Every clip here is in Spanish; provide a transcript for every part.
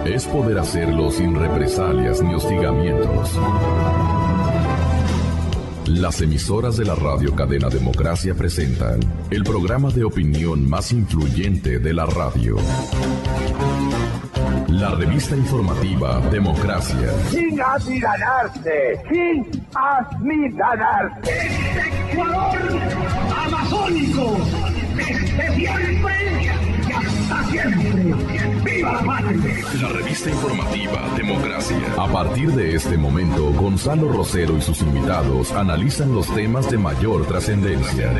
es poder hacerlo sin represalias ni hostigamientos. Las emisoras de la radio cadena Democracia presentan el programa de opinión más influyente de la radio. La revista informativa Democracia. Sin amilanarse, sin amilanarse. Este Ecuador amazónico, desde siempre y hasta siempre. ¡Viva la patria! La revista informativa Democracia. A partir de este momento, Gonzalo Rosero y sus invitados analizan los temas de mayor trascendencia.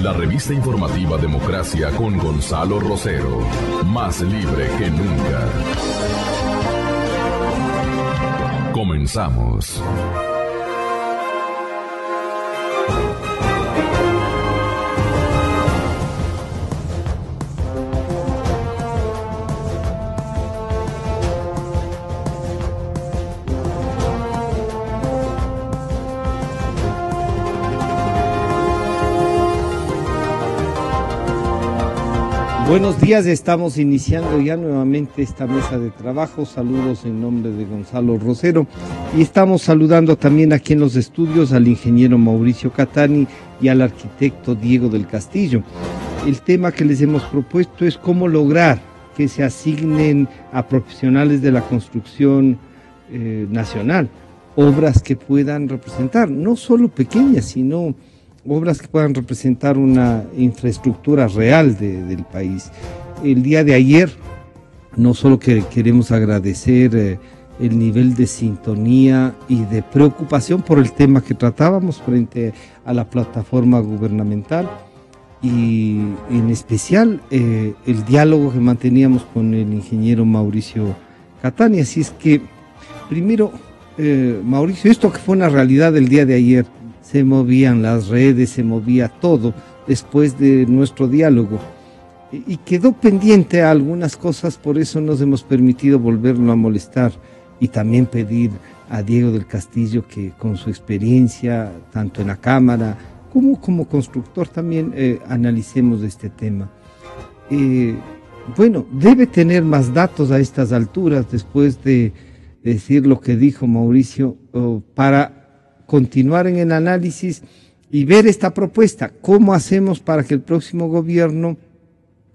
La revista informativa Democracia con Gonzalo Rosero. Más libre que nunca. Comenzamos. Buenos días, estamos iniciando ya nuevamente esta mesa de trabajo. Saludos en nombre de Gonzalo Rosero y estamos saludando también aquí en los estudios al ingeniero Mauricio Catani y al arquitecto Diego del Castillo. El tema que les hemos propuesto es cómo lograr que se asignen a profesionales de la construcción nacional obras que puedan representar, no solo pequeñas, sino obras que puedan representar una infraestructura real del país. El día de ayer, no solo que queremos agradecer el nivel de sintonía y de preocupación por el tema que tratábamos frente a la plataforma gubernamental y en especial el diálogo que manteníamos con el ingeniero Mauricio Catani. Así es que, primero, Mauricio, esto que fue una realidad el día de ayer, se movían las redes, se movía todo después de nuestro diálogo y quedó pendiente a algunas cosas, por eso nos hemos permitido volverlo a molestar y también pedir a Diego del Castillo que con su experiencia tanto en la Cámara como constructor también analicemos este tema. Bueno, debe tener más datos a estas alturas después de decir lo que dijo Mauricio para continuar en el análisis y ver esta propuesta. ¿Cómo hacemos para que el próximo gobierno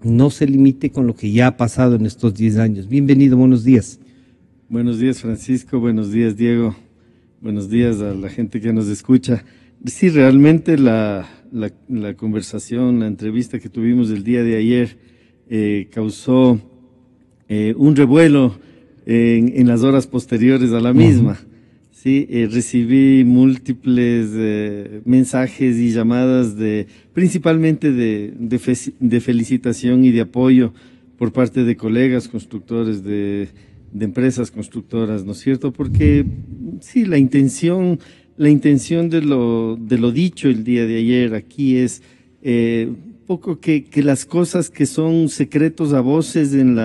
no se limite con lo que ya ha pasado en estos 10 años? Bienvenido, buenos días. Buenos días, Francisco, buenos días, Diego, buenos días a la gente que nos escucha. Sí, realmente la conversación, la entrevista que tuvimos el día de ayer causó un revuelo en las horas posteriores a la misma. Sí, recibí múltiples mensajes y llamadas principalmente de felicitación y de apoyo por parte de colegas constructores de empresas constructoras, ¿no es cierto? Porque sí, la intención de lo dicho el día de ayer aquí es poco que las cosas que son secretos a voces en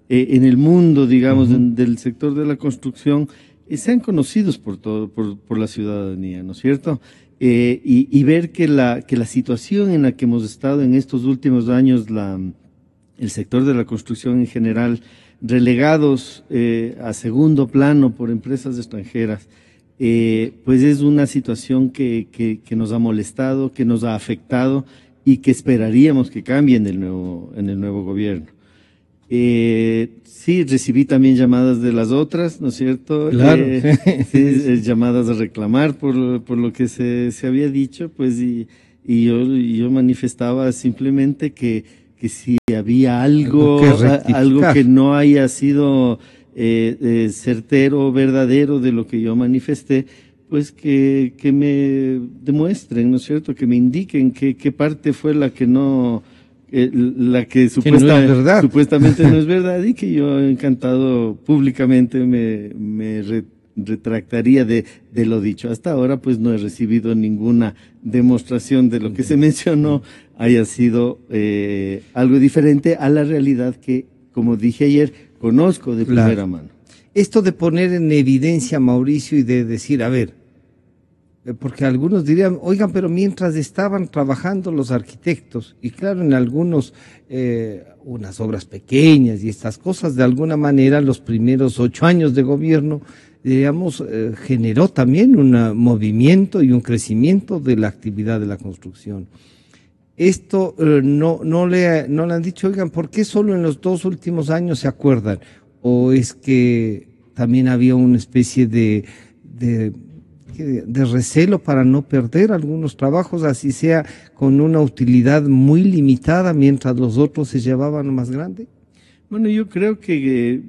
el mundo, digamos, del sector de la construcción, sean conocidos por la ciudadanía, ¿no es cierto? Y ver que la situación en la que hemos estado en estos últimos años, el sector de la construcción en general, relegados a segundo plano por empresas extranjeras, pues es una situación que nos ha molestado, que nos ha afectado y que esperaríamos que cambie en el nuevo gobierno. Sí, recibí también llamadas de las otras, ¿no es cierto? Claro. Sí, llamadas a reclamar por lo que se había dicho, pues, y yo manifestaba simplemente que si había algo que no haya sido certero, verdadero de lo que yo manifesté, pues que me demuestren, ¿no es cierto? Que me indiquen qué parte fue la que no... la que supuestamente no es verdad y que yo encantado públicamente me retractaría de lo dicho. Hasta ahora pues no he recibido ninguna demostración de lo que se mencionó haya sido algo diferente a la realidad que, como dije ayer, conozco de primera mano. Esto de poner en evidencia, Mauricio, y de decir, a ver, porque algunos dirían, oigan, pero mientras estaban trabajando los arquitectos, y claro, en algunos, unas obras pequeñas y estas cosas, de alguna manera, los primeros 8 años de gobierno, digamos, generó también un movimiento y un crecimiento de la actividad de la construcción. Esto no le han dicho, oigan, ¿por qué solo en los 2 últimos años se acuerdan? ¿O es que también había una especie de recelo para no perder algunos trabajos, así sea con una utilidad muy limitada, mientras los otros se llevaban más grande? Bueno, yo creo que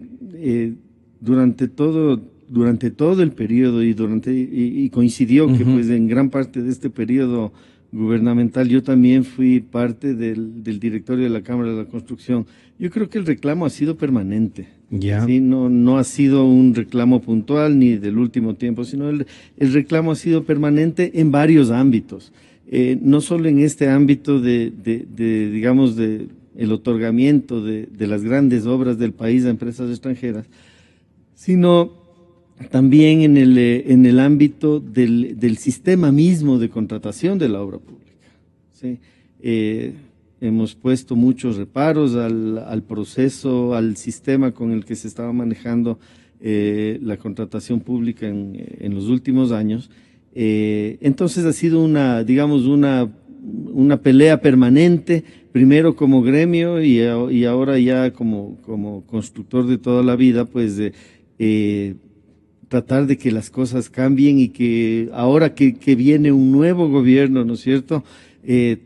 durante todo el periodo y coincidió que pues en gran parte de este periodo gubernamental yo también fui parte del directorio de la Cámara de la Construcción. Yo creo que el reclamo ha sido permanente. Ya. Sí, no ha sido un reclamo puntual ni del último tiempo, sino el reclamo ha sido permanente en varios ámbitos. No solo en este ámbito digamos, el otorgamiento de las grandes obras del país a empresas extranjeras, sino también en el ámbito del sistema mismo de contratación de la obra pública. ¿Sí? Hemos puesto muchos reparos al proceso, al sistema con el que se estaba manejando la contratación pública en los últimos años. Entonces ha sido una pelea permanente, primero como gremio y ahora ya como constructor de toda la vida, pues tratar de que las cosas cambien y que ahora que viene un nuevo gobierno, ¿no es cierto?,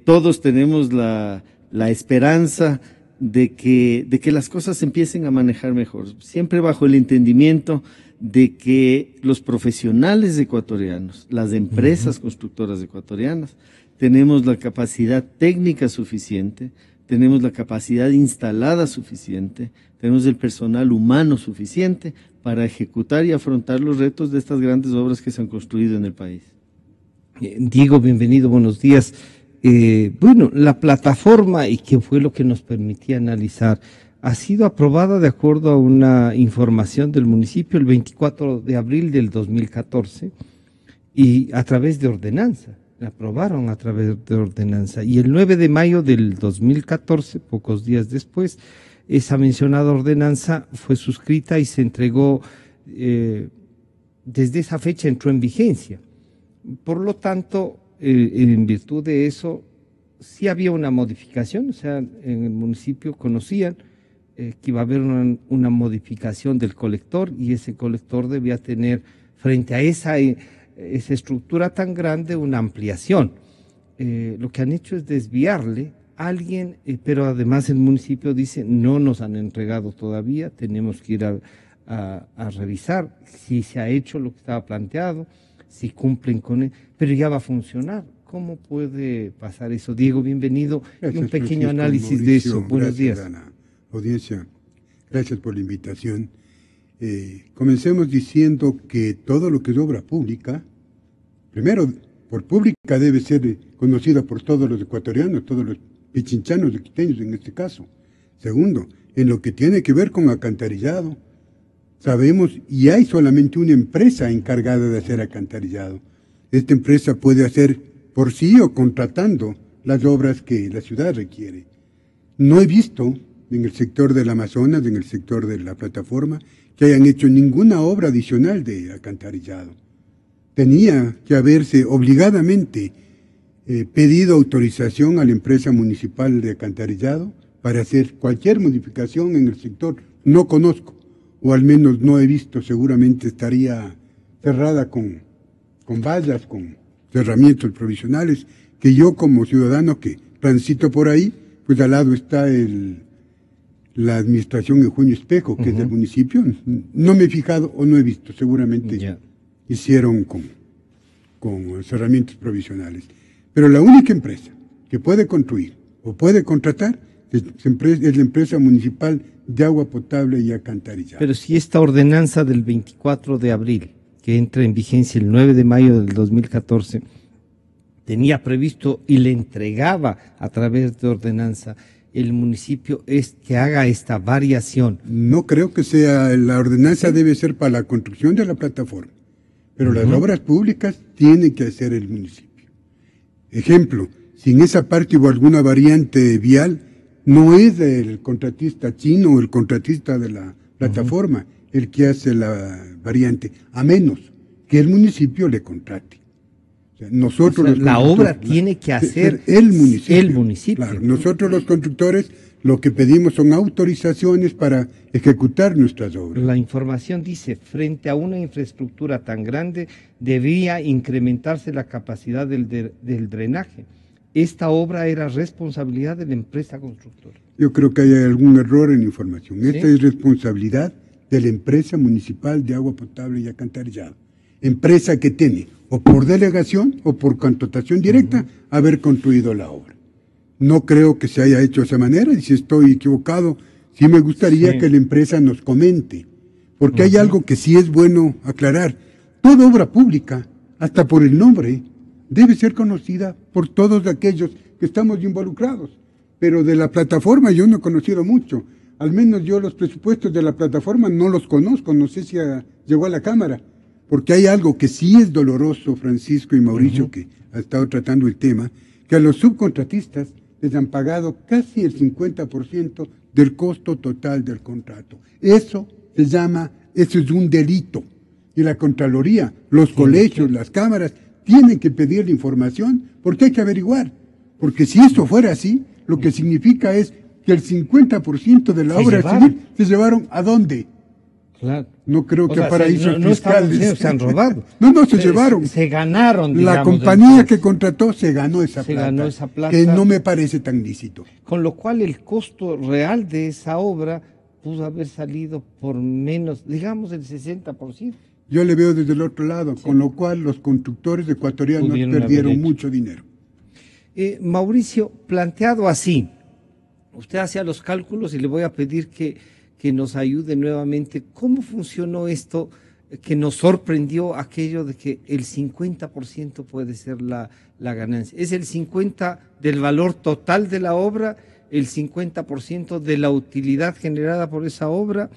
todos tenemos la esperanza de que las cosas empiecen a manejar mejor, siempre bajo el entendimiento de que los profesionales ecuatorianos, las empresas constructoras ecuatorianas, tenemos la capacidad técnica suficiente, tenemos la capacidad instalada suficiente, tenemos el personal humano suficiente para ejecutar y afrontar los retos de estas grandes obras que se han construido en el país. Diego, bienvenido, buenos días. Bueno, la plataforma, y que fue lo que nos permitía analizar, ha sido aprobada de acuerdo a una información del municipio el 24 de abril del 2014 y a través de ordenanza. La aprobaron a través de ordenanza. Y el 9 de mayo del 2014, pocos días después, esa mencionada ordenanza fue suscrita y se entregó, desde esa fecha entró en vigencia. Por lo tanto, en virtud de eso, sí había una modificación, o sea, en el municipio conocían que iba a haber una modificación del colector y ese colector debía tener, frente a esa estructura tan grande, una ampliación. Lo que han hecho es desviarle a alguien, pero además el municipio dice, no nos han entregado todavía, tenemos que ir a revisar si se ha hecho lo que estaba planteado, si cumplen con él, pero ya va a funcionar. ¿Cómo puede pasar eso? Diego, bienvenido. Gracias, y un pequeño Francisco, análisis Mauricio, de eso. Buenos días. A la audiencia. Gracias por la invitación. Comencemos diciendo que todo lo que es obra pública, primero, por pública debe ser conocida por todos los ecuatorianos, todos los pichinchanos, y quiteños en este caso. Segundo, en lo que tiene que ver con alcantarillado, sabemos y hay solamente una empresa encargada de hacer alcantarillado. Esta empresa puede hacer por sí o contratando las obras que la ciudad requiere. No he visto en el sector del Amazonas, en el sector de la plataforma, que hayan hecho ninguna obra adicional de alcantarillado. Tenía que haberse obligadamente pedido autorización a la empresa municipal de alcantarillado para hacer cualquier modificación en el sector. No conozco, o al menos no he visto, seguramente estaría cerrada con vallas, con cerramientos provisionales, que yo como ciudadano que transito por ahí, pues al lado está la administración Eugenio Espejo, que es del municipio. No me he fijado o no he visto, seguramente hicieron con cerramientos provisionales. Pero la única empresa que puede construir o puede contratar es la empresa municipal de agua potable y alcantarillado. Pero si esta ordenanza del 24 de abril, que entra en vigencia el 9 de mayo del 2014, tenía previsto y le entregaba a través de ordenanza, el municipio es que haga esta variación. No creo que sea, la ordenanza debe ser para la construcción de la plataforma. pero las obras públicas tiene que hacer el municipio. Ejemplo, si en esa parte hubo alguna variante vial, no es el contratista chino o el contratista de la plataforma el que hace la variante, a menos que el municipio le contrate. O sea, nosotros la obra tiene que hacer el municipio. El municipio. Claro, nosotros los constructores lo que pedimos son autorizaciones para ejecutar nuestras obras. La información dice, frente a una infraestructura tan grande, debía incrementarse la capacidad del drenaje. Esta obra era responsabilidad de la empresa constructora. Yo creo que hay algún error en la información. ¿Sí? Esta es responsabilidad de la empresa municipal de agua potable y alcantarillado. Empresa que tiene, o por delegación o por contratación directa, haber construido la obra. No creo que se haya hecho de esa manera, y si estoy equivocado, sí me gustaría que la empresa nos comente, porque hay algo que sí es bueno aclarar. Toda obra pública, hasta por el nombre, debe ser conocida por todos aquellos que estamos involucrados. Pero de la plataforma yo no he conocido mucho. Al menos yo los presupuestos de la plataforma no los conozco, no sé si llegó a la Cámara. Porque hay algo que sí es doloroso, Francisco y Mauricio, que ha estado tratando el tema, que a los subcontratistas les han pagado casi el 50% del costo total del contrato. Eso es un delito. Y la Contraloría, los colegios, las cámaras, tienen que pedir la información porque hay que averiguar. Porque si esto fuera así, lo que significa es que el 50% de la obra civil se llevaron ¿a dónde? Claro. No creo que a paraísos fiscales. Se han robado. No, se llevaron. Se ganaron, digamos. La compañía que contrató se ganó esa plata. Que no me parece tan lícito. Con lo cual el costo real de esa obra pudo haber salido por menos, digamos, el 60%. Yo le veo desde el otro lado, con lo cual los constructores ecuatorianos perdieron mucho dinero. Mauricio, planteado así, usted hacía los cálculos y le voy a pedir que nos ayude nuevamente. ¿Cómo funcionó esto que nos sorprendió aquello de que el 50% puede ser la ganancia? ¿Es el 50% del valor total de la obra, el 50% de la utilidad generada por esa obra?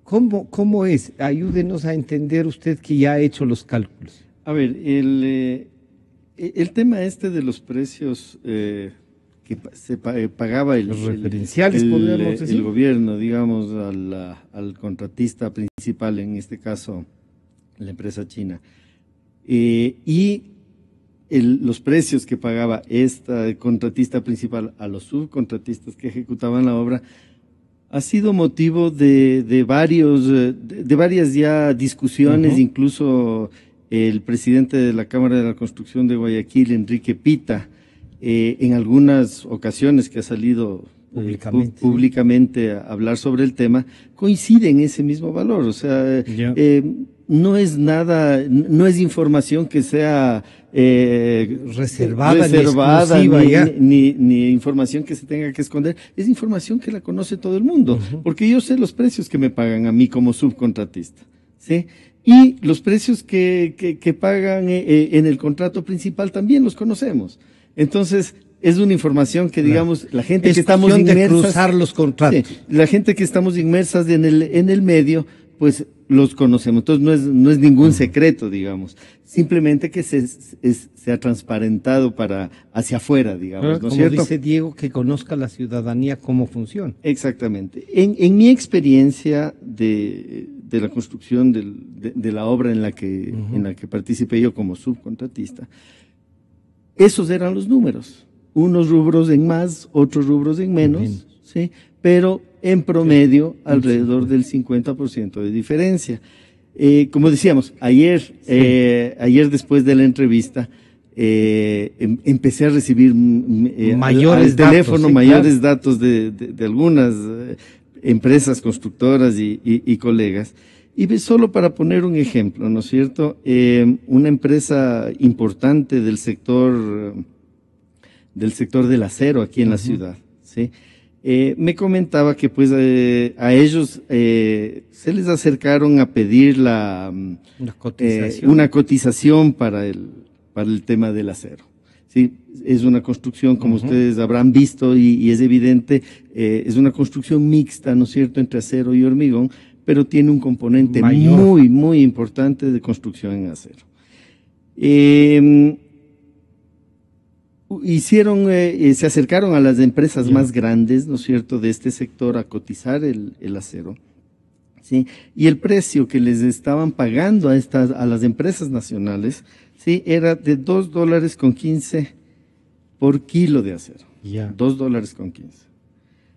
¿Cómo es? Ayúdenos a entender usted que ya ha hecho los cálculos. A ver, el tema de los precios que se pagaba los referenciales, podríamos decir, el gobierno, digamos, al contratista principal, en este caso la empresa china, y los precios que pagaba esta contratista principal a los subcontratistas que ejecutaban la obra, ha sido motivo de varias ya discusiones. Incluso el presidente de la Cámara de la Construcción de Guayaquil, Enrique Pita, en algunas ocasiones que ha salido públicamente a hablar sobre el tema, coincide en ese mismo valor. O sea, no es nada, no es información que sea reservada ni información que se tenga que esconder. Es información que la conoce todo el mundo, porque yo sé los precios que me pagan a mí como subcontratista, ¿sí? Y los precios que pagan en el contrato principal también los conocemos. Entonces, es una información que, digamos, la gente que estamos inmersas, de cruzar los contratos. Sí, la gente que estamos inmersas en el medio, pues los conocemos. Entonces, no es ningún secreto, digamos. Simplemente que se ha transparentado hacia afuera, digamos, ¿no es cierto? Como dice Diego, que conozca la ciudadanía cómo funciona. Exactamente. En mi experiencia de la construcción de la obra en la que participé yo como subcontratista, esos eran los números. Unos rubros en más, otros rubros en menos, ¿sí? Pero en promedio alrededor del 50% de diferencia. Como decíamos, ayer después de la entrevista, empecé a recibir mayores datos de algunas empresas constructoras y colegas. Y solo para poner un ejemplo, ¿no es cierto? Una empresa importante del sector del acero aquí en la ciudad, ¿sí? Me comentaba que pues a ellos se les acercaron a pedir una cotización para el tema del acero, ¿sí? Es una construcción, como ustedes habrán visto y es evidente, es una construcción mixta, ¿no es cierto?, entre acero y hormigón, pero tiene un componente mayor, muy, muy importante de construcción en acero. Se acercaron a las empresas más grandes, ¿no es cierto?, de este sector a cotizar el acero, ¿sí? Y el precio que les estaban pagando a las empresas nacionales, ¿sí?, era de $2.15 por kilo de acero. $2.15.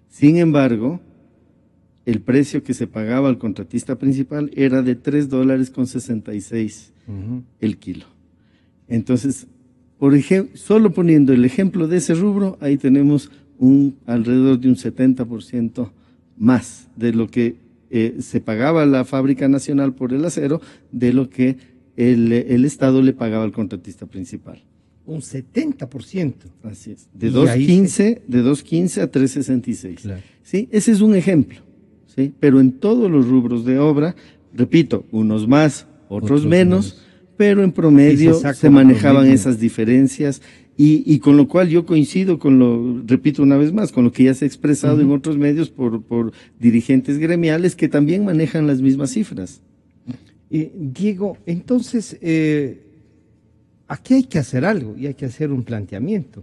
Sin embargo, el precio que se pagaba al contratista principal era de $3.66 el kilo. Entonces, por ejemplo, solo poniendo el ejemplo de ese rubro, ahí tenemos alrededor de un 70% más de lo que se pagaba la Fábrica Nacional por el acero, de lo que el Estado le pagaba al contratista principal. Un 70%. Así es, de 2.15 a 3.66. Claro. ¿Sí? Ese es un ejemplo, ¿sí? Pero en todos los rubros de obra, repito, unos más, otros menos, pero en promedio se manejaban esas diferencias y con lo cual yo coincido repito una vez más, con lo que ya se ha expresado en otros medios por dirigentes gremiales que también manejan las mismas cifras. Diego, entonces, aquí hay que hacer algo y hay que hacer un planteamiento.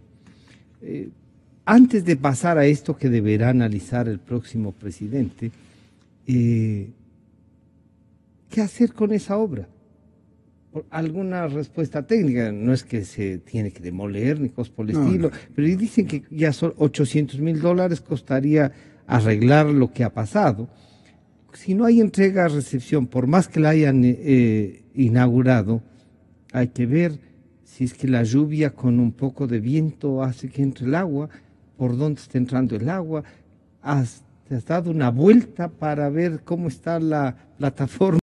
Antes de pasar a esto que deberá analizar el próximo presidente, ¿qué hacer con esa obra? Alguna respuesta técnica, no es que se tiene que demoler ni cosas por el estilo, pero dicen que ya son $800,000 costaría arreglar lo que ha pasado. Si no hay entrega-recepción, por más que la hayan inaugurado, hay que ver si es que la lluvia con un poco de viento hace que entre el agua, por dónde está entrando el agua. ¿Te has dado una vuelta para ver cómo está la plataforma?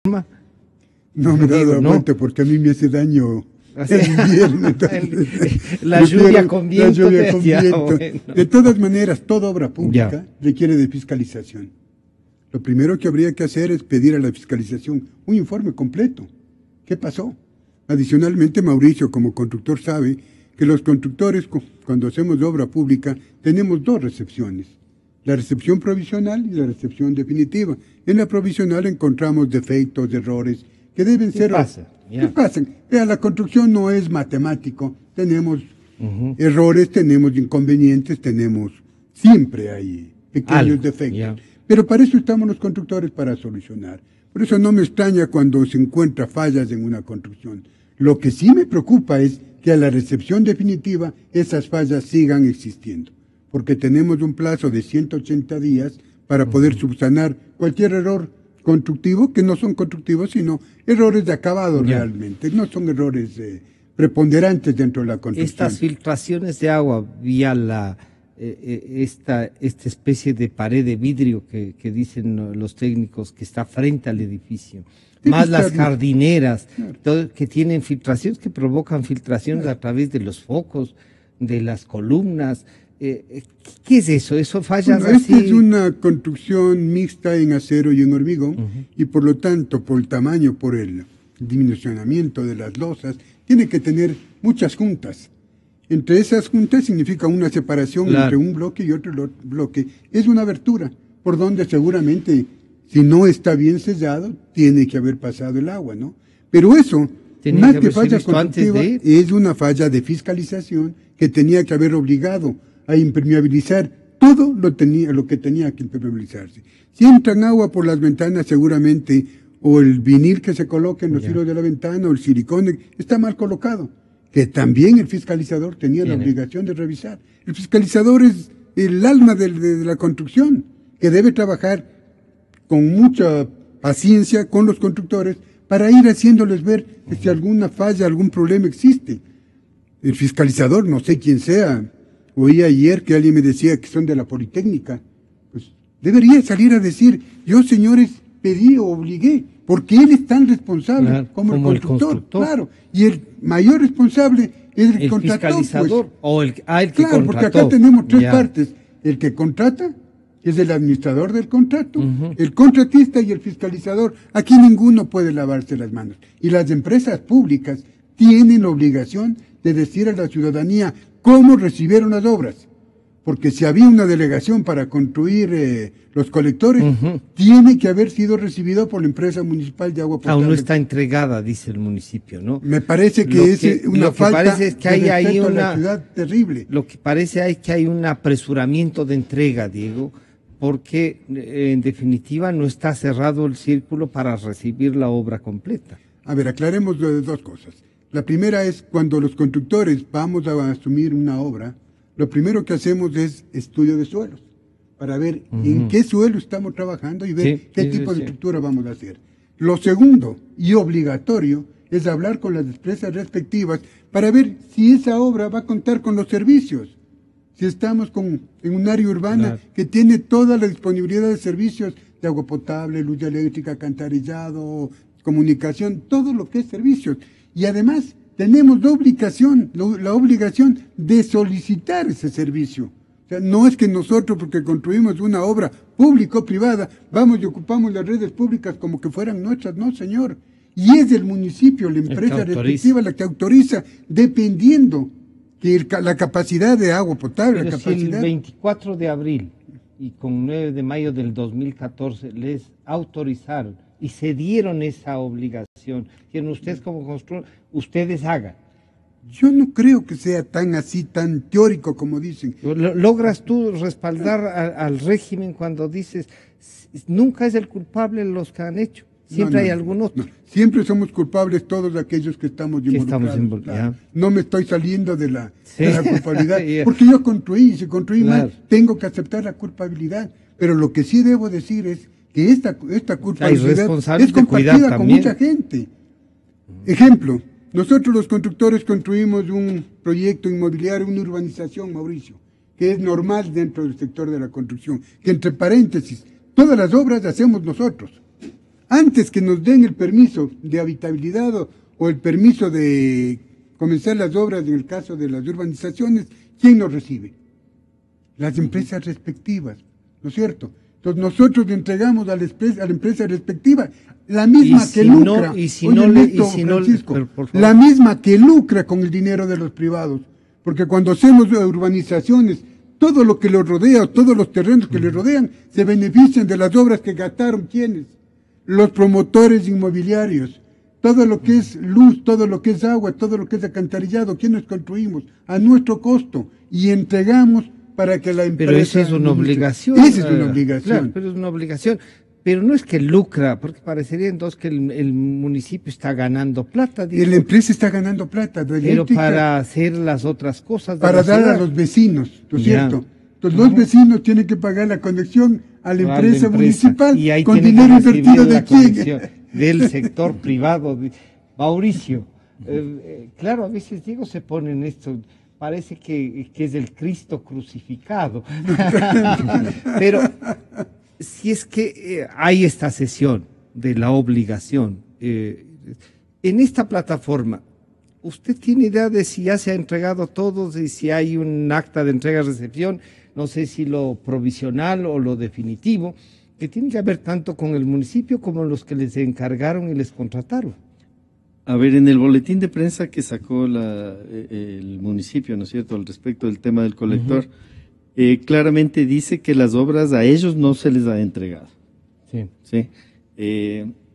No me he dado vuelta porque a mí me hace daño el invierno. La lluvia con viento. Bueno. De todas maneras, toda obra pública requiere de fiscalización. Lo primero que habría que hacer es pedir a la fiscalización un informe completo. ¿Qué pasó? Adicionalmente, Mauricio, como constructor, sabe que los constructores, cuando hacemos obra pública, tenemos dos recepciones. La recepción provisional y la recepción definitiva. En la provisional encontramos defectos, errores, que deben ser... ¿Qué pasa? La construcción no es matemático. Tenemos errores, tenemos inconvenientes, siempre hay pequeños defectos. Pero para eso estamos los constructores, para solucionar. Por eso no me extraña cuando se encuentra fallas en una construcción. Lo que sí me preocupa es que a la recepción definitiva esas fallas sigan existiendo, porque tenemos un plazo de 180 días para poder subsanar cualquier error constructivo, que no son constructivos, sino errores de acabado realmente, no son errores preponderantes dentro de la construcción. Estas filtraciones de agua vía esta especie de pared de vidrio que dicen los técnicos que está frente al edificio, más las jardineras, que tienen filtraciones, que provocan filtraciones a través de los focos, de las columnas. ¿Qué es eso? ¿Eso falla así? Esta es una construcción mixta en acero y en hormigón, y por lo tanto, por el tamaño, por el dimensionamiento de las losas, tiene que tener muchas juntas. Entre esas juntas significa una separación entre un bloque y otro bloque. Es una abertura por donde seguramente, si no está bien sellado, tiene que haber pasado el agua, ¿no? Pero eso, más que falla constructiva, es una falla de fiscalización que tenía que haber obligado a impermeabilizar todo lo que tenía que impermeabilizarse. Si entran agua por las ventanas, seguramente, o el vinil que se coloca en los hilos de la ventana, o el silicón, está mal colocado, que también el fiscalizador tenía la obligación de revisar. El fiscalizador es el alma de la construcción, que debe trabajar con mucha paciencia con los constructores para ir haciéndoles ver si alguna falla, algún problema existe. El fiscalizador, no sé quién sea, oí ayer que alguien me decía que son de la Politécnica, pues debería salir a decir, yo señores pedí o obligué, porque él es tan responsable como el constructor, claro, y el mayor responsable es el contratado, fiscalizador, pues, o el que contrató. Porque acá tenemos tres partes: el que contrata, que es el administrador del contrato, el contratista y el fiscalizador. Aquí ninguno puede lavarse las manos, y las empresas públicas tienen la obligación de decir a la ciudadanía cómo recibieron las obras, porque si había una delegación para construir los colectores, tiene que haber sido recibido por la empresa municipal de agua potable. Aún no está entregada, dice el municipio, ¿no? Me parece que es una falta de respeto a la ciudad terrible. Lo que parece es que hay un apresuramiento de entrega, Diego, porque en definitiva no está cerrado el círculo para recibir la obra completa. A ver, aclaremos dos cosas. La primera es cuando los constructores vamos a asumir una obra, lo primero que hacemos es estudio de suelos, para ver en qué suelo estamos trabajando y ver qué tipo de estructura vamos a hacer. Lo segundo y obligatorio es hablar con las empresas respectivas para ver si esa obra va a contar con los servicios. Si estamos en un área urbana que tiene toda la disponibilidad de servicios de agua potable, luz eléctrica, alcantarillado, comunicación, todo lo que es servicios. Y además tenemos la obligación de solicitar ese servicio. O sea, no es que nosotros, porque construimos una obra público-privada, vamos y ocupamos las redes públicas como que fueran nuestras. No, señor. Y es el municipio, la empresa respectiva, la que autoriza, dependiendo que la capacidad de agua potable. Pero la capacidad... si el 24 de abril y con 9 de mayo del 2014 les autorizaron y se dieron esa obligación, tienen ustedes como constructor, ustedes hagan. Yo no creo que sea tan así, tan teórico como dicen. ¿Logras tú respaldar al régimen cuando dices, nunca es el culpable los que han hecho? Siempre hay algún otro. No. Siempre somos culpables todos aquellos que estamos involucrados. No me estoy saliendo de la culpabilidad, porque yo construí, si construí mal, tengo que aceptar la culpabilidad. Pero lo que sí debo decir es que esta culpabilidad es compartida con mucha gente. Ejemplo, nosotros los constructores construimos un proyecto inmobiliario, una urbanización, Mauricio, que es normal dentro del sector de la construcción, que entre paréntesis, todas las obras las hacemos nosotros. Antes que nos den el permiso de habitabilidad o el permiso de comenzar las obras en el caso de las urbanizaciones, ¿quién nos recibe? Las empresas respectivas, ¿no es cierto? Entonces nosotros le entregamos a la empresa respectiva la misma que lucra, la misma que lucra con el dinero de los privados, porque cuando hacemos urbanizaciones, todo lo que los rodea, todos los terrenos que les rodean, se benefician de las obras que gastaron, ¿quiénes? Los promotores inmobiliarios, todo lo que es luz, todo lo que es agua, todo lo que es alcantarillado, ¿quiénes construimos? A nuestro costo y entregamos para que la empresa... Pero esa es una obligación. Esa es una obligación. Claro, pero es una obligación. Pero no es que lucra, porque parecería entonces que el municipio está ganando plata. Y la empresa está ganando plata. Pero para hacer las otras cosas. Para dar a los vecinos, ¿no es cierto? Entonces los vecinos tienen que pagar la conexión a la empresa municipal y ahí con dinero invertido de quién. Del sector privado. Mauricio, claro, a veces digo, se ponen esto, parece que es el Cristo crucificado. Pero si es que hay esta sesión de la obligación, en esta plataforma, ¿usted tiene idea de si ya se ha entregado todo y si hay un acta de entrega-recepción? No sé si lo provisional o lo definitivo, que tiene que ver tanto con el municipio como los que les encargaron y les contrataron. A ver, en el boletín de prensa que sacó el municipio, ¿no es cierto?, al respecto del tema del colector, claramente dice que las obras a ellos no se les ha entregado. Sí.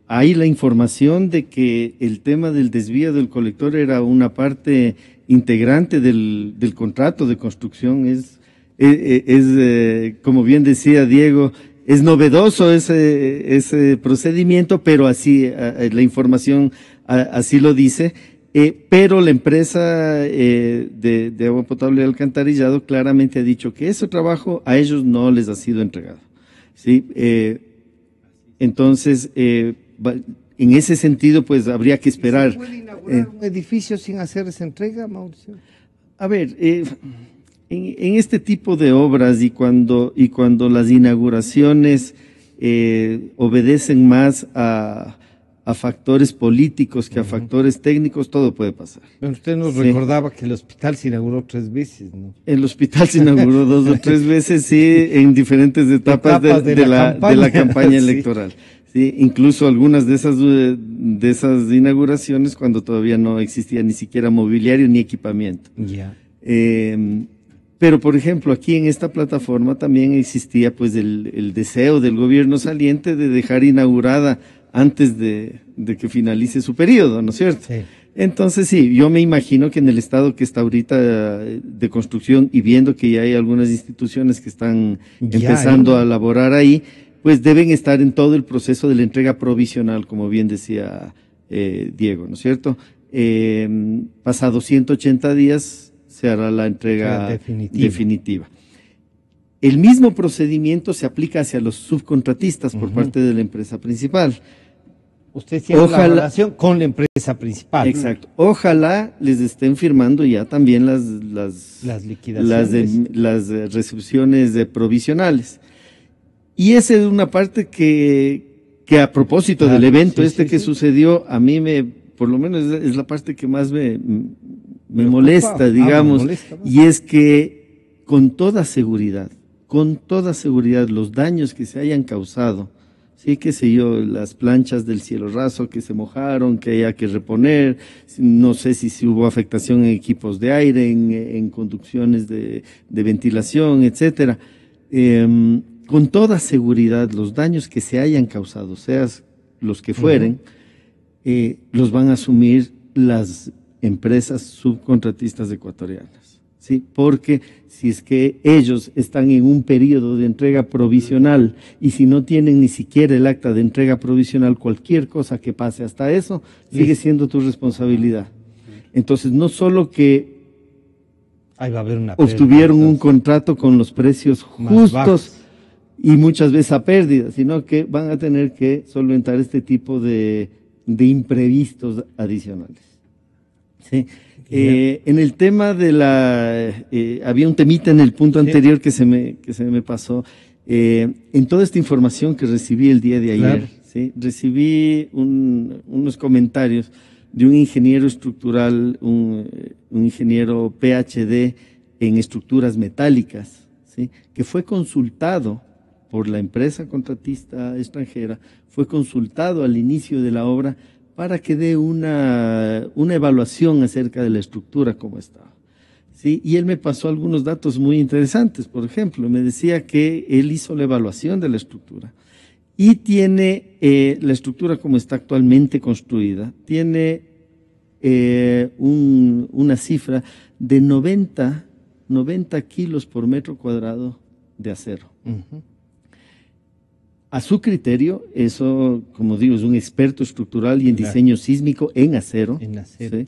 Hay la información de que el tema del desvío del colector era una parte integrante del contrato de construcción. Como bien decía Diego, es novedoso ese procedimiento, pero así la información así lo dice. Pero la empresa de agua potable y alcantarillado claramente ha dicho que ese trabajo a ellos no les ha sido entregado. ¿Sí? Entonces, en ese sentido, pues habría que esperar. ¿Se puede inaugurar un edificio sin hacer esa entrega, Mauricio? A ver, en este tipo de obras y cuando las inauguraciones obedecen más a factores políticos que a factores técnicos, todo puede pasar. Pero usted nos recordaba que el hospital se inauguró 3 veces, ¿no? El hospital se inauguró 2 o 3 veces, sí, en diferentes etapas de la campaña electoral. Sí, incluso algunas de esas inauguraciones cuando todavía no existía ni siquiera mobiliario ni equipamiento. Ya. Pero, por ejemplo, aquí en esta plataforma también existía pues el deseo del gobierno saliente de dejar inaugurada antes de que finalice su periodo, ¿no es cierto? Sí. Entonces, sí, yo me imagino que en el estado que está ahorita de construcción y viendo que ya hay algunas instituciones que están empezando a laborar ahí, pues deben estar en todo el proceso de la entrega provisional, como bien decía Diego, ¿no es cierto? Pasados 180 días se hará la entrega definitiva. El mismo procedimiento se aplica hacia los subcontratistas por parte de la empresa principal. Usted tiene la relación con la empresa principal. Exacto. Ojalá les estén firmando ya también las liquidaciones, las recepciones provisionales. Y esa es una parte que a propósito del evento que sucedió, a mí por lo menos es la parte que más me molesta, digamos, y es que con toda seguridad, los daños que se hayan causado, sí, qué sé yo, las planchas del cielo raso que se mojaron, que haya que reponer, no sé si hubo afectación en equipos de aire, en conducciones de ventilación, etcétera. Con toda seguridad, los daños que se hayan causado, sean los que fueren, los van a asumir las empresas subcontratistas ecuatorianas, ¿sí? Porque si es que ellos están en un periodo de entrega provisional y si no tienen ni siquiera el acta de entrega provisional, cualquier cosa que pase hasta eso, sigue siendo tu responsabilidad. Entonces, no solo que ahí va a haber una obtuvieron un contrato con los precios justos y muchas veces a pérdida, sino que van a tener que solventar este tipo de imprevistos adicionales. Sí. En el tema de había un temita en el punto anterior que se me pasó. En toda esta información que recibí el día de ayer, ¿sí? Recibí unos comentarios de un ingeniero estructural, un ingeniero PhD en estructuras metálicas, ¿sí? Que fue consultado por la empresa contratista extranjera, fue consultado al inicio de la obra para que dé una evaluación acerca de la estructura como estaba. ¿Sí? Y él me pasó algunos datos muy interesantes. Por ejemplo, me decía que él hizo la evaluación de la estructura y tiene la estructura como está actualmente construida, tiene una cifra de 90 kilos por metro cuadrado de acero. A su criterio, eso, como digo, es un experto estructural y en diseño sísmico en acero. ¿Sí?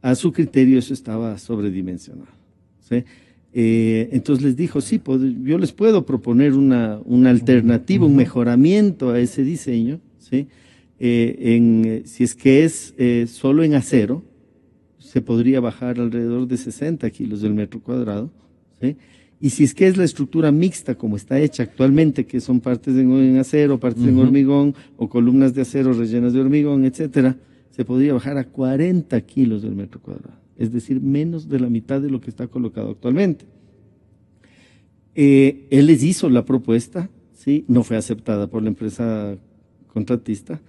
A su criterio eso estaba sobredimensionado. ¿Sí? Entonces les dijo, sí, yo les puedo proponer una alternativa, un mejoramiento a ese diseño. ¿Sí? Si es que es solo en acero, se podría bajar alrededor de 60 kilos del metro cuadrado. ¿Sí? Y si es que es la estructura mixta como está hecha actualmente, que son partes en acero, partes en hormigón, o columnas de acero rellenas de hormigón, etcétera, se podría bajar a 40 kilos del metro cuadrado. Es decir, menos de la mitad de lo que está colocado actualmente. Él les hizo la propuesta, ¿sí? No fue aceptada por la empresa contratista.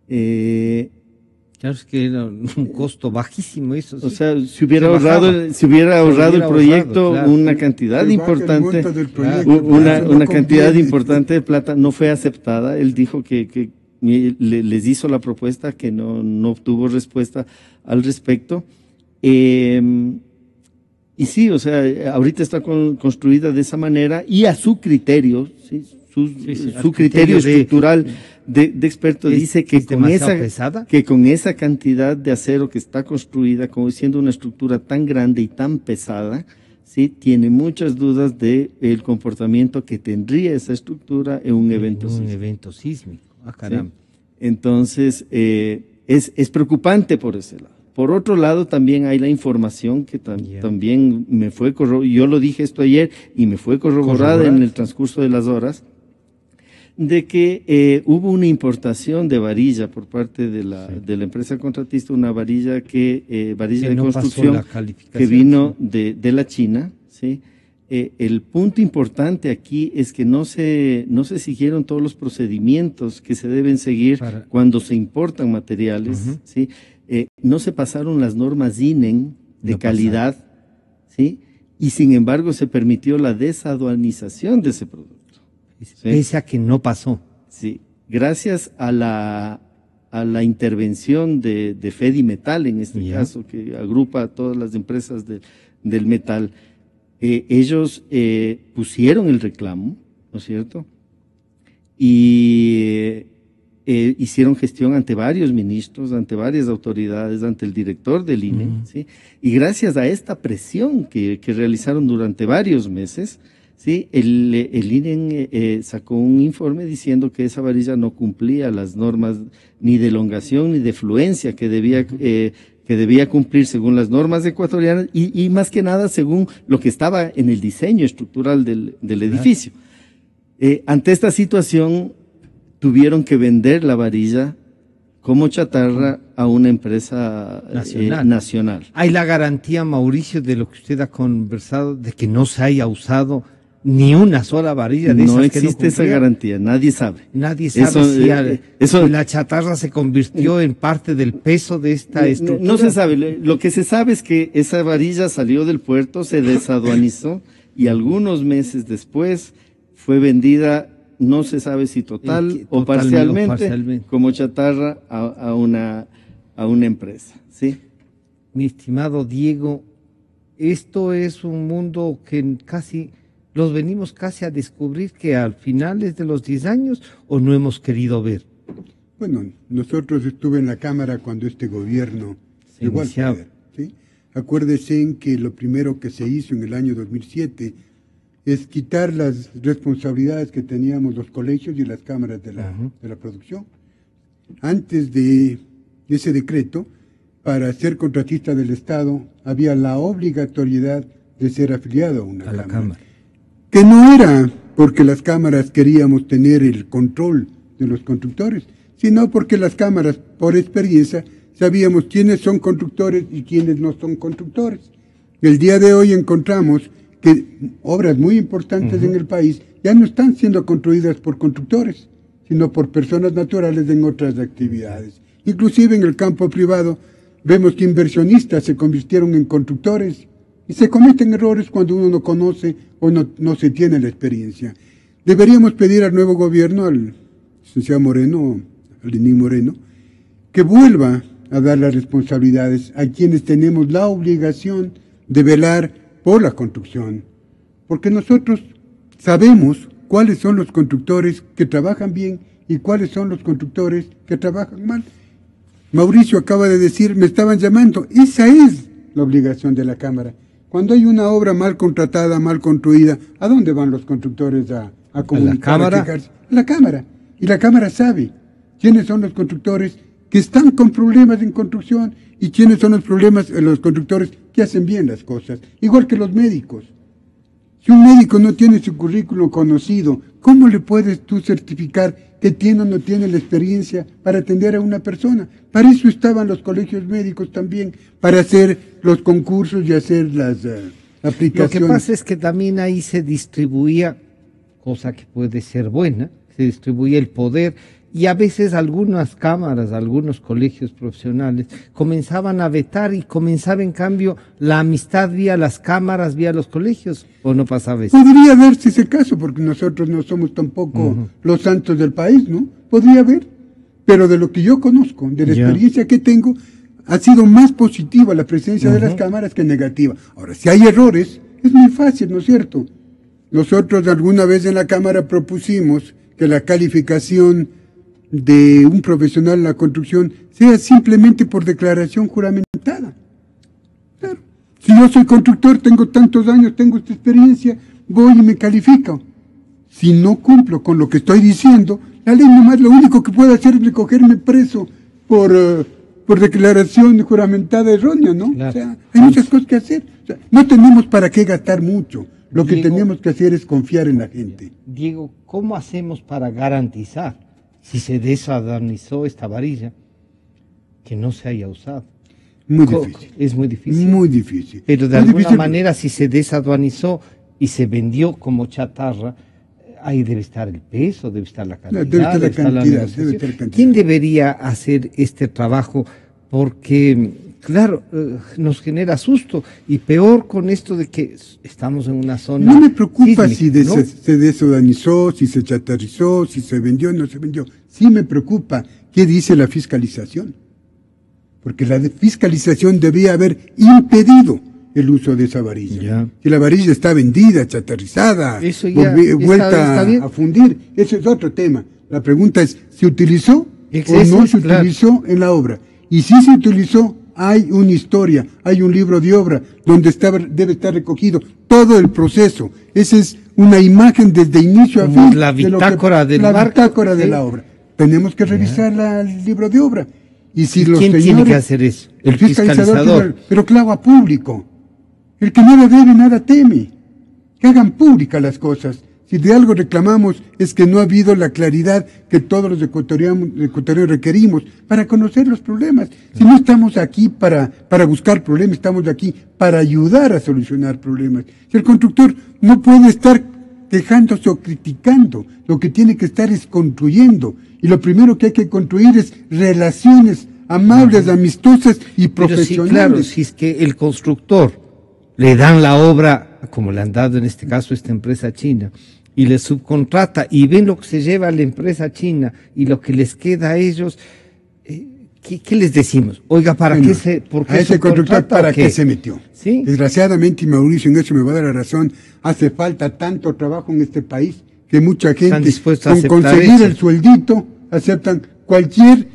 Claro, es que era un costo bajísimo eso. ¿Sí? O sea, se hubiera ahorrado el proyecto, claro, una cantidad importante, una cantidad importante de plata. No fue aceptada. Él dijo que les hizo la propuesta, que no obtuvo respuesta al respecto. Y sí, o sea, ahorita está construida de esa manera y a su criterio, ¿sí? Su criterio estructural de experto dice que con esa cantidad de acero que está construida, como siendo una estructura tan grande y tan pesada, ¿sí? Tiene muchas dudas del comportamiento que tendría esa estructura en un evento sísmico. Ah, caramba. ¿Sí? Entonces, es preocupante por ese lado. Por otro lado, también hay la información que también me fue corroborada, yo lo dije esto ayer y me fue corroborada en el transcurso de las horas, de que hubo una importación de varilla por parte de la empresa contratista, una varilla varilla de construcción que vino de la China, ¿sí? El punto importante aquí es que no se siguieron todos los procedimientos que se deben seguir cuando se importan materiales, ¿sí? No se pasaron las normas INEN de calidad, ¿sí? y sin embargo se permitió la desaduanización de ese producto. ¿Sí? Pese a que no pasó. Sí, gracias a la intervención de Fedimetal, en este caso, que agrupa a todas las empresas del metal, ellos pusieron el reclamo, ¿no es cierto? Y hicieron gestión ante varios ministros, ante varias autoridades, ante el director del INE, ¿sí? Y gracias a esta presión que realizaron durante varios meses, ¿sí? El INE sacó un informe diciendo que esa varilla no cumplía las normas ni de elongación ni de fluencia que debía cumplir según las normas ecuatorianas y más que nada según lo que estaba en el diseño estructural del edificio. Ante esta situación tuvieron que vender la varilla como chatarra a una empresa nacional. ¿Hay la garantía, Mauricio, de lo que usted ha conversado, de que no se haya usado ni una sola varilla de esas? No existe esa garantía, nadie sabe. Nadie sabe si la chatarra se convirtió en parte del peso de esta estructura. No se sabe, lo que se sabe es que esa varilla salió del puerto, se desaduanizó y algunos meses después fue vendida, no se sabe si total o parcialmente, como chatarra a una empresa, ¿sí? Mi estimado Diego, esto es un mundo que los venimos casi a descubrir que al finales de los 10 años o no hemos querido ver. Bueno, nosotros estuve en la Cámara cuando este gobierno llegó al poder, ¿sí? Acuérdese en que lo primero que se hizo en el año 2007 es quitar las responsabilidades que teníamos los colegios y las cámaras de la producción. Antes de ese decreto, para ser contratista del Estado, había la obligatoriedad de ser afiliado a una cámara. Que no era porque las cámaras queríamos tener el control de los constructores, sino porque las cámaras, por experiencia, sabíamos quiénes son constructores y quiénes no son constructores. El día de hoy encontramos que obras muy importantes en el país ya no están siendo construidas por constructores, sino por personas naturales en otras actividades. Inclusive en el campo privado vemos que inversionistas se convirtieron en constructores y se cometen errores cuando uno no conoce o no se tiene la experiencia. Deberíamos pedir al nuevo gobierno, al licenciado Moreno, al Lenín Moreno, que vuelva a dar las responsabilidades a quienes tenemos la obligación de velar por la construcción, porque nosotros sabemos cuáles son los constructores que trabajan bien y cuáles son los constructores que trabajan mal. Mauricio acaba de decir, me estaban llamando, esa es la obligación de la Cámara. Cuando hay una obra mal contratada, mal construida, ¿a dónde van los constructores a comunicar? ¿A la Cámara? La Cámara. Y la Cámara sabe quiénes son los constructores que están con problemas en construcción y quiénes son los constructores que hacen bien las cosas, igual que los médicos. Si un médico no tiene su currículum conocido, ¿cómo le puedes tú certificar que tiene o no tiene la experiencia para atender a una persona? Para eso estaban los colegios médicos también, para hacer los concursos y hacer las aplicaciones. Lo que pasa es que también ahí se distribuía, cosa que puede ser buena, se distribuía el poder. Y a veces algunas cámaras, algunos colegios profesionales comenzaban a vetar y comenzaba en cambio la amistad vía las cámaras, vía los colegios, ¿o no pasaba eso? Podría verse ese caso, porque nosotros no somos tampoco los santos del país, ¿no? Podría haber, pero de lo que yo conozco, de la experiencia que tengo, ha sido más positiva la presencia de las cámaras que negativa. Ahora, si hay errores, es muy fácil, ¿no es cierto? Nosotros alguna vez en la Cámara propusimos que la calificación de un profesional en la construcción sea simplemente por declaración juramentada. Claro. Si yo soy constructor, tengo tantos años, tengo esta experiencia, voy y me califico. Si no cumplo con lo que estoy diciendo, la ley nomás lo único que puede hacer es recogerme preso por declaración juramentada errónea, ¿no? Claro. O sea, hay muchas cosas que hacer. O sea, no tenemos para qué gastar mucho. Lo que tenemos que hacer es confiar en la gente. Diego, ¿cómo hacemos para garantizar, si se desaduanizó esta varilla, que no se haya usado? Muy difícil. Es muy difícil. Muy difícil. Pero de alguna manera, si se desaduanizó y se vendió como chatarra, ahí debe estar el peso, debe estar la cantidad. Debe estar la cantidad. ¿Quién debería hacer este trabajo? Porque claro, nos genera susto. Y peor con esto de que estamos en una zona. No me preocupa sísmica, si se desodanizó, si se chatarrizó, si se vendió o no se vendió. Sí me preocupa qué dice la fiscalización. Porque la fiscalización debía haber impedido el uso de esa varilla. Ya. Si la varilla está vendida, chatarrizada, Eso ya vuelta está a fundir, ese es otro tema. La pregunta es, ¿se utilizó Eso, o no se claro. utilizó en la obra? Y si se utilizó, hay una historia, hay un libro de obra donde debe estar recogido todo el proceso. Esa es una imagen desde inicio a Como fin. la bitácora del la barco, bitácora de sí. la obra. Tenemos que revisar el libro de obra. Y si los ¿Quién tiene señores, que hacer eso? el fiscalizador, fiscalizador. pero claro, a público. El que nada debe, nada teme. Que hagan públicas las cosas. Si de algo reclamamos es que no ha habido la claridad que todos los ecuatorianos requerimos para conocer los problemas. Si no estamos aquí para buscar problemas, estamos aquí para ayudar a solucionar problemas. Si el constructor no puede estar quejándose o criticando, lo que tiene que estar es construyendo. Y lo primero que hay que construir es relaciones amables, amistosas y profesionales. Pero sí, claro, si es que el constructor le dan la obra, como le han dado en este caso a esta empresa china, y le subcontrata y ven lo que se lleva a la empresa china y lo que les queda a ellos, ¿qué les decimos? Oiga, ¿para Bueno, qué por qué a ese constructor para qué qué se metió? ¿Sí? Desgraciadamente, y Mauricio en eso me va a dar la razón, hace falta tanto trabajo en este país que mucha gente dispuestos a con aceptar conseguir eso. el sueldito aceptan cualquier,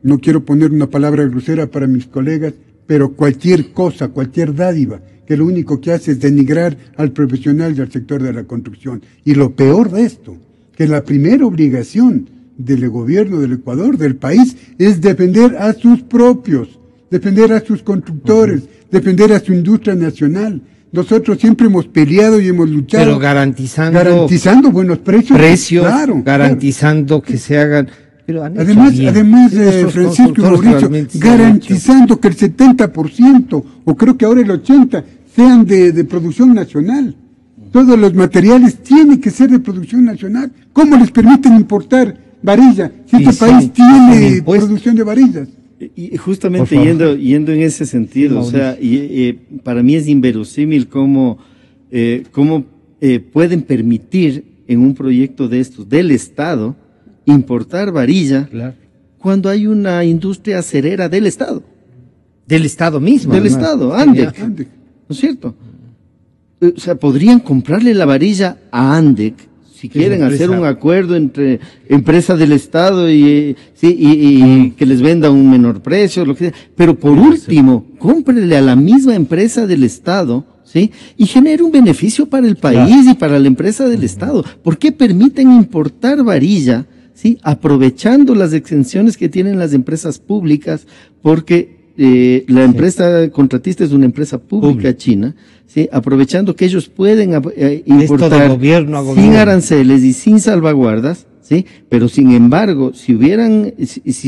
no quiero poner una palabra grosera para mis colegas, pero cualquier cosa, cualquier dádiva, que lo único que hace es denigrar al profesional del sector de la construcción. Y lo peor de esto, que la primera obligación del gobierno del Ecuador, del país, es defender a sus propios, defender a sus constructores, defender a su industria nacional. Nosotros siempre hemos peleado y hemos luchado. Pero garantizando buenos precios, claro, garantizando que se hagan. Pero han hecho Además, bien. Francisco y Mauricio, garantizando que el 70%, o creo que ahora el 80%, sean de producción nacional. Todos los materiales tienen que ser de producción nacional. ¿Cómo les permiten importar varilla si este país tiene producción de varillas? Y justamente yendo en ese sentido, o sea, para mí es inverosímil cómo pueden permitir en un proyecto de estos del Estado importar varilla, claro, cuando hay una industria acerera del Estado. Del Estado mismo. Del Estado, Andec. ¿No es cierto? O sea, podrían comprarle la varilla a Andec, si quieren hacer un acuerdo entre empresa del Estado y que les venda un menor precio, lo que sea. Pero por último, cómprele a la misma empresa del Estado, ¿sí? Y genere un beneficio para el país y para la empresa del Estado. ¿Por qué permiten importar varilla, sí? Aprovechando las exenciones que tienen las empresas públicas, porque la empresa contratista es una empresa pública china, ¿sí? Aprovechando que ellos pueden importar sin aranceles y sin salvaguardas, ¿sí? Pero sin embargo, si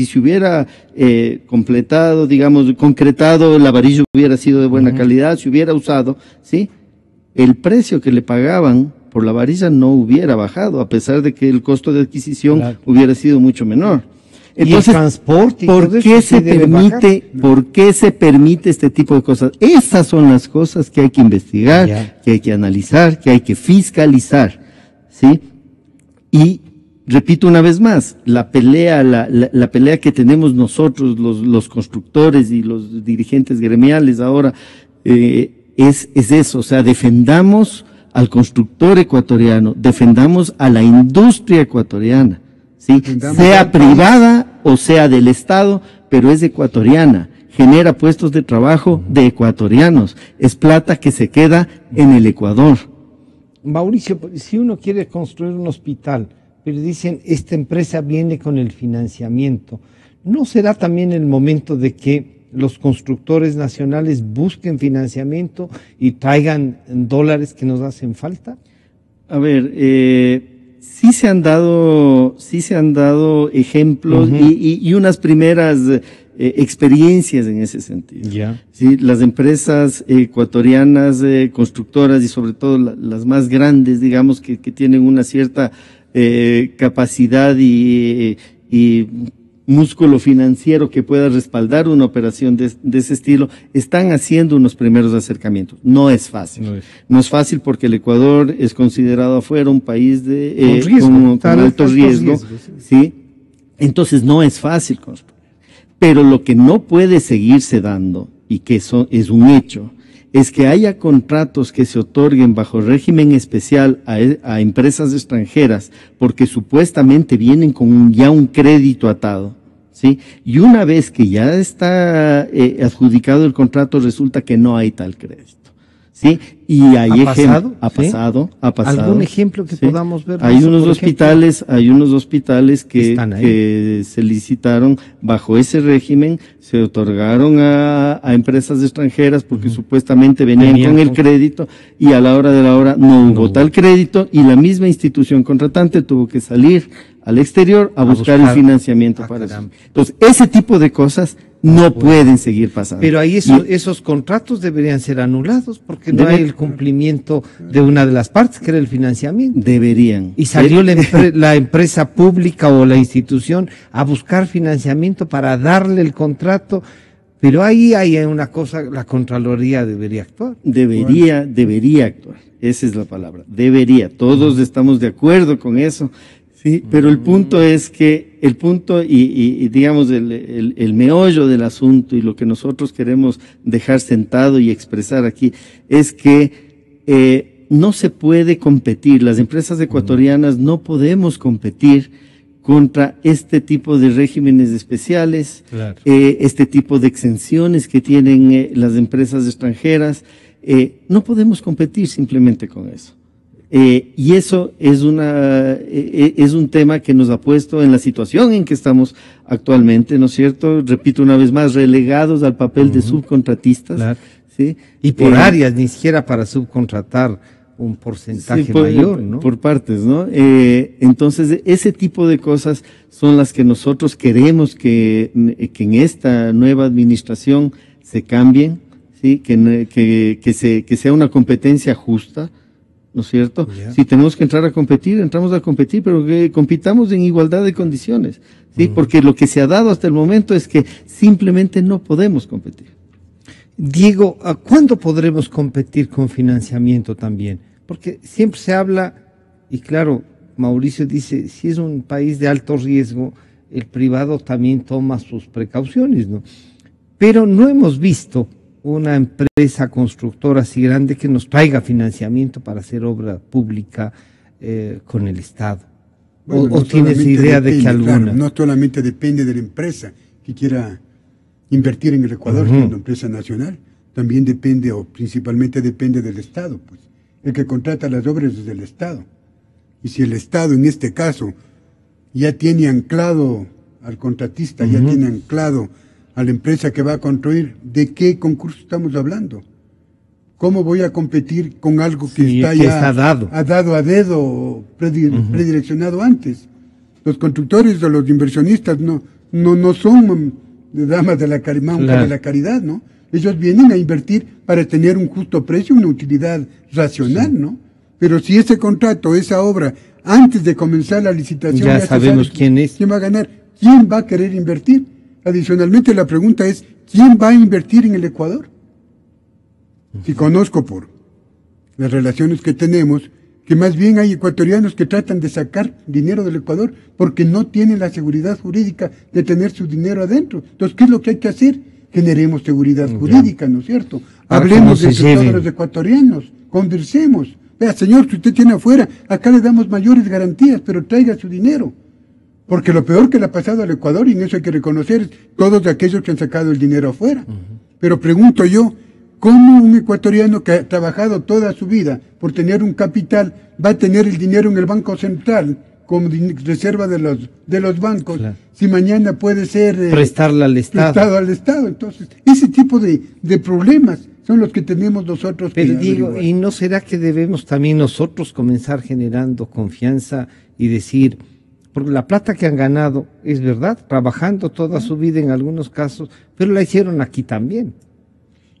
se hubiera completado, digamos, concretado, la varilla hubiera sido de buena calidad, se hubiera usado, ¿sí? El precio que le pagaban por la varilla no hubiera bajado, a pesar de que el costo de adquisición hubiera sido mucho menor. Entonces, y el transporte, ¿por qué se permite este tipo de cosas? Esas son las cosas que hay que investigar, que hay que analizar, que hay que fiscalizar, ¿sí? Y repito una vez más, la pelea que tenemos nosotros, los constructores y los dirigentes gremiales ahora, es eso, o sea, defendamos al constructor ecuatoriano, defendamos a la industria ecuatoriana, ¿sí? Sea privada o sea del Estado, pero es ecuatoriana, genera puestos de trabajo de ecuatorianos, es plata que se queda en el Ecuador. Mauricio, si uno quiere construir un hospital, pero dicen, esta empresa viene con el financiamiento, ¿no será también el momento de que los constructores nacionales busquen financiamiento y traigan dólares que nos hacen falta? A ver, sí se han dado ejemplos y unas primeras experiencias en ese sentido. Sí, las empresas ecuatorianas constructoras y sobre todo las más grandes, digamos, que tienen una cierta capacidad y músculo financiero que pueda respaldar una operación de ese estilo, están haciendo unos primeros acercamientos. No es fácil. No es fácil porque el Ecuador es considerado afuera un país con alto riesgo, ¿sí? Entonces no es fácil construir. Pero lo que no puede seguirse dando, y que eso es un hecho, es que haya contratos que se otorguen bajo régimen especial a empresas extranjeras porque supuestamente vienen con ya un crédito atado, ¿sí? Y una vez que ya está adjudicado el contrato, resulta que no hay tal crédito, ¿sí? Y hay ha pasado. ¿Algún ejemplo que podamos ver? Hay unos hospitales que se licitaron bajo ese régimen, se otorgaron a empresas extranjeras porque supuestamente venían con el crédito, y a la hora de la hora no hubo tal crédito, y la misma institución contratante tuvo que salir al exterior a buscar el financiamiento para eso. Entonces, ese tipo de cosas no pueden seguir pasando. Pero ahí esos contratos deberían ser anulados porque no hay el cumplimiento de una de las partes, que era el financiamiento. Deberían. Y salió la empresa pública o la institución a buscar financiamiento para darle el contrato, pero ahí hay una cosa, la Contraloría debería actuar. Debería actuar, esa es la palabra, debería. Todos estamos de acuerdo con eso. Sí, pero el punto es que, y digamos el meollo del asunto y lo que nosotros queremos dejar sentado y expresar aquí, es que no se puede competir, las empresas ecuatorianas no podemos competir contra este tipo de regímenes especiales, este tipo de exenciones que tienen las empresas extranjeras, no podemos competir simplemente con eso. Y eso es un tema que nos ha puesto en la situación en que estamos actualmente, ¿no es cierto? Repito una vez más, relegados al papel de subcontratistas. ¿Sí? Y por áreas, ni siquiera para subcontratar un porcentaje mayor, ¿no? Por partes, ¿no? Entonces, ese tipo de cosas son las que nosotros queremos que en esta nueva administración se cambien, ¿sí? Que sea una competencia justa, ¿no es cierto? Si tenemos que entrar a competir, entramos a competir, pero que compitamos en igualdad de condiciones, ¿sí? Porque lo que se ha dado hasta el momento es que simplemente no podemos competir. Diego, ¿cuándo podremos competir con financiamiento también? Porque siempre se habla, y claro, Mauricio dice, si es un país de alto riesgo, el privado también toma sus precauciones, ¿no? Pero no hemos visto una empresa constructora así grande que nos traiga financiamiento para hacer obra pública con el Estado. Bueno, ¿O tienes idea de que alguna? Claro, no solamente depende de la empresa que quiera invertir en el Ecuador, siendo empresa nacional, también depende, o principalmente depende del Estado, pues. El que contrata las obras es el Estado. Y si el Estado, en este caso, ya tiene anclado al contratista, ya tiene anclado a la empresa que va a construir, ¿de qué concurso estamos hablando? ¿Cómo voy a competir con algo que está dado a dedo, predireccionado antes? Los constructores o los inversionistas no son damas de la caridad, ¿no? Ellos vienen a invertir para tener un justo precio, una utilidad racional, ¿no? Pero si ese contrato, esa obra, antes de comenzar la licitación, ya sabemos quién es. ¿Quién va a ganar? ¿Quién va a querer invertir? Adicionalmente, la pregunta es, ¿quién va a invertir en el Ecuador? Si conozco por las relaciones que tenemos, que más bien hay ecuatorianos que tratan de sacar dinero del Ecuador porque no tienen la seguridad jurídica de tener su dinero adentro. Entonces, ¿qué es lo que hay que hacer? Generemos seguridad jurídica, ¿no es cierto? Hablemos entre todos los ecuatorianos, conversemos. Vea, señor, si usted tiene afuera, acá le damos mayores garantías, pero traiga su dinero. Porque lo peor que le ha pasado al Ecuador, y en eso hay que reconocer, es todos aquellos que han sacado el dinero afuera. Pero pregunto yo, ¿cómo un ecuatoriano que ha trabajado toda su vida por tener un capital va a tener el dinero en el Banco Central como reserva de los bancos, si mañana puede ser prestarle al Estado? Prestado al Estado. Entonces, ese tipo de problemas son los que tenemos nosotros. Pero digo, ¿y no será que debemos también nosotros comenzar generando confianza y decir, porque la plata que han ganado es verdad, trabajando toda su vida en algunos casos, pero la hicieron aquí también?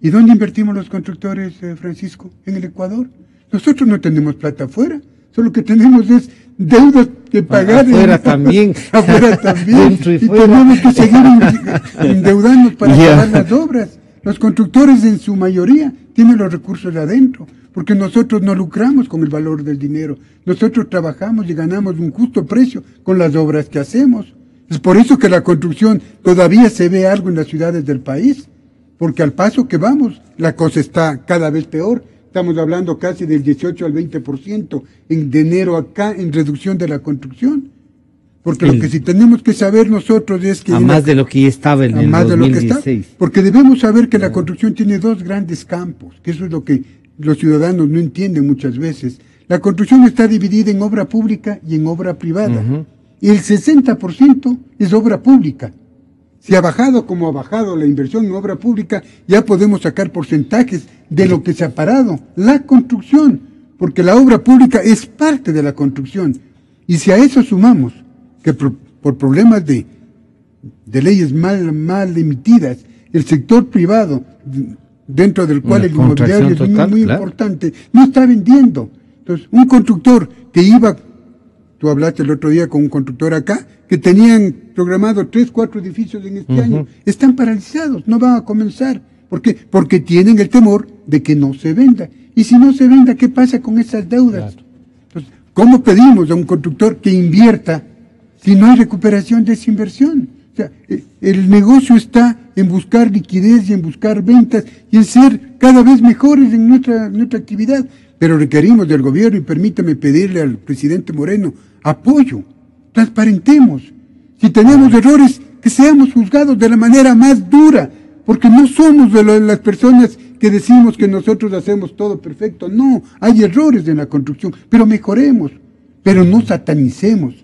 ¿Y dónde invertimos los constructores, Francisco? En el Ecuador. Nosotros no tenemos plata afuera. Solo que tenemos es deudas que pagar. Afuera también. Afuera también. Dentro y fuera. Tenemos que seguir endeudándonos para pagar las obras. Los constructores en su mayoría tienen los recursos de adentro, porque nosotros no lucramos con el valor del dinero. Nosotros trabajamos y ganamos un justo precio con las obras que hacemos. Es por eso que la construcción todavía se ve algo en las ciudades del país, porque al paso que vamos, la cosa está cada vez peor. Estamos hablando casi del 18 al 20% de enero acá en reducción de la construcción. Porque lo que sí tenemos que saber nosotros es que... A más de lo que ya estaba en el 2016. Porque debemos saber que la construcción tiene dos grandes campos, que eso es lo que los ciudadanos no entienden muchas veces. La construcción está dividida en obra pública y en obra privada. Y el 60% es obra pública. Si ha bajado como ha bajado la inversión en obra pública, ya podemos sacar porcentajes de lo que se ha parado. La construcción, porque la obra pública es parte de la construcción. Y si a eso sumamos que por problemas de leyes mal emitidas, el sector privado, dentro del cual el inmobiliario es muy importante, no está vendiendo. Entonces, un constructor que iba, tú hablaste el otro día con un constructor acá, que tenían programado 3, 4 edificios en este año, están paralizados, no van a comenzar. ¿Por qué? Porque tienen el temor de que no se venda. Y si no se venda, ¿qué pasa con esas deudas? Claro. Entonces, ¿cómo pedimos a un constructor que invierta si no hay recuperación de esa inversión? O sea, el negocio está en buscar liquidez y en buscar ventas y en ser cada vez mejores en nuestra actividad. Pero requerimos del gobierno, y permítame pedirle al presidente Moreno, apoyo, transparentemos. Si tenemos errores, que seamos juzgados de la manera más dura, porque no somos de las personas que decimos que nosotros hacemos todo perfecto. No, hay errores en la construcción, pero mejoremos, pero no satanicemos.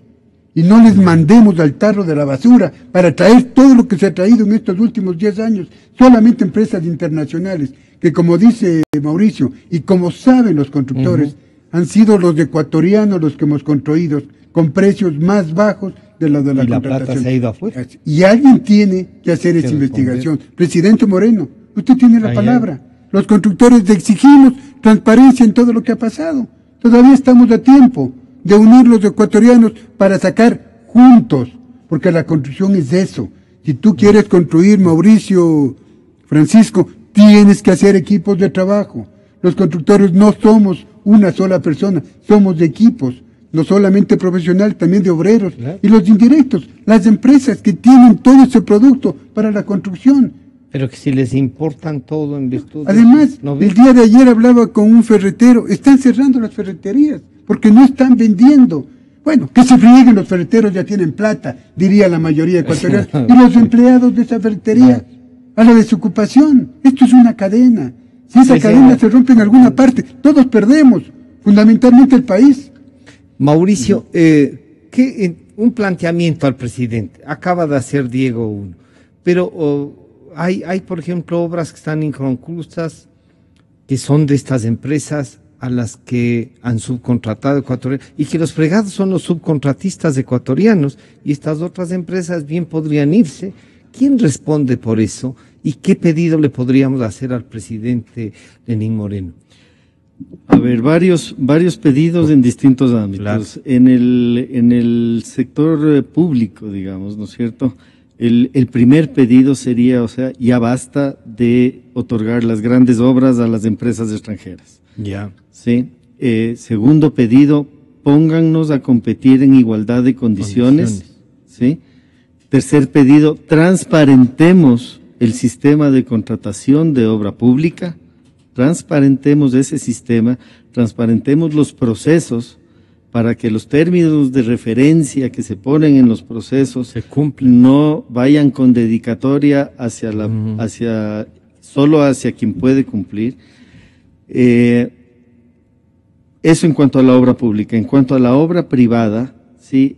Y no les mandemos al tarro de la basura para traer todo lo que se ha traído en estos últimos 10 años, solamente empresas internacionales, que como dice Mauricio, y como saben los constructores, han sido los ecuatorianos los que hemos construido con precios más bajos de la de la contratación. La plata se ha ido afuera. Y alguien tiene que hacer esa investigación. Presidente Moreno, usted tiene la palabra. Los constructores exigimos transparencia en todo lo que ha pasado. Todavía estamos a tiempo de unir los ecuatorianos para sacar juntos, porque la construcción es eso. Si tú quieres construir, Mauricio, Francisco, tienes que hacer equipos de trabajo. Los constructores no somos una sola persona, somos de equipos, no solamente profesionales, también de obreros, y los indirectos, las empresas que tienen todo ese producto para la construcción. Pero que si les importan todo en virtud... Además, el día de ayer hablaba con un ferretero, están cerrando las ferreterías, porque no están vendiendo. Bueno, que se frieguen, los ferreteros ya tienen plata, diría la mayoría ecuatoriana, y los empleados de esa ferretería a la desocupación. Esto es una cadena. Si esa cadena se rompe en alguna parte, todos perdemos, fundamentalmente el país. Mauricio, un planteamiento al presidente. Acaba de hacer Diego uno, pero hay, por ejemplo, obras que están inconclusas, que son de estas empresas a las que han subcontratado ecuatorianos, y que los fregados son los subcontratistas ecuatorianos, y estas otras empresas bien podrían irse. ¿Quién responde por eso? ¿Y qué pedido le podríamos hacer al presidente Lenín Moreno? A ver, varios pedidos en distintos ámbitos. Claro. En el sector público, digamos, ¿no es cierto? El primer pedido sería, o sea, ya basta de otorgar las grandes obras a las empresas extranjeras. Ya. Sí. Segundo pedido, póngannos a competir en igualdad de condiciones. ¿Sí? Tercer pedido, transparentemos el sistema de contratación de obra pública, transparentemos ese sistema, transparentemos los procesos para que los términos de referencia que se ponen en los procesos se cumplen, no vayan con dedicatoria solo hacia quien puede cumplir. Eso en cuanto a la obra pública. En cuanto a la obra privada, sí,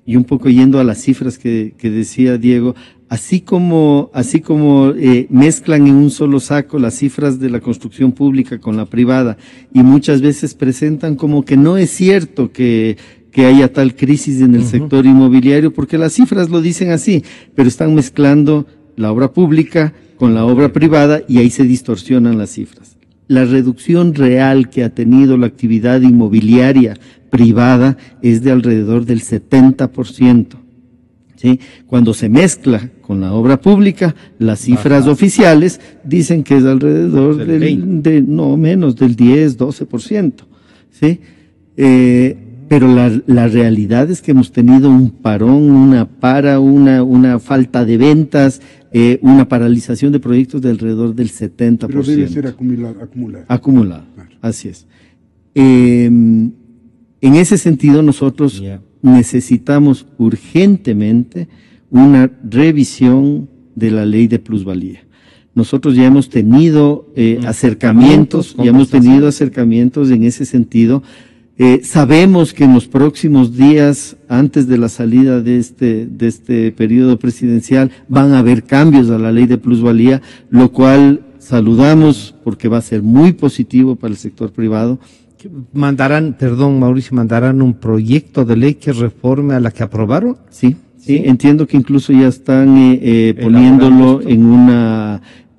y un poco yendo a las cifras que decía Diego, así como mezclan en un solo saco las cifras de la construcción pública con la privada, y muchas veces presentan como que no es cierto que haya tal crisis en el sector inmobiliario, porque las cifras lo dicen así, pero están mezclando la obra pública con la obra privada y ahí se distorsionan las cifras. la reducción real que ha tenido la actividad inmobiliaria privada es de alrededor del 70%. ¿Sí? Cuando se mezcla con la obra pública, las cifras oficiales dicen que es alrededor no menos del 10-12%. ¿Sí? Pero la realidad es que hemos tenido un parón, una falta de ventas, una paralización de proyectos de alrededor del 70%. Pero debe ser acumulado. Acumulado, claro. Así es. En ese sentido, nosotros necesitamos urgentemente una revisión de la ley de plusvalía. Nosotros ya hemos tenido acercamientos en ese sentido. Sabemos que en los próximos días, antes de la salida de este periodo presidencial, van a haber cambios a la ley de plusvalía, lo cual saludamos porque va a ser muy positivo para el sector privado. Mandarán un proyecto de ley que reforme a la que aprobaron. Sí, entiendo que incluso ya están poniéndolo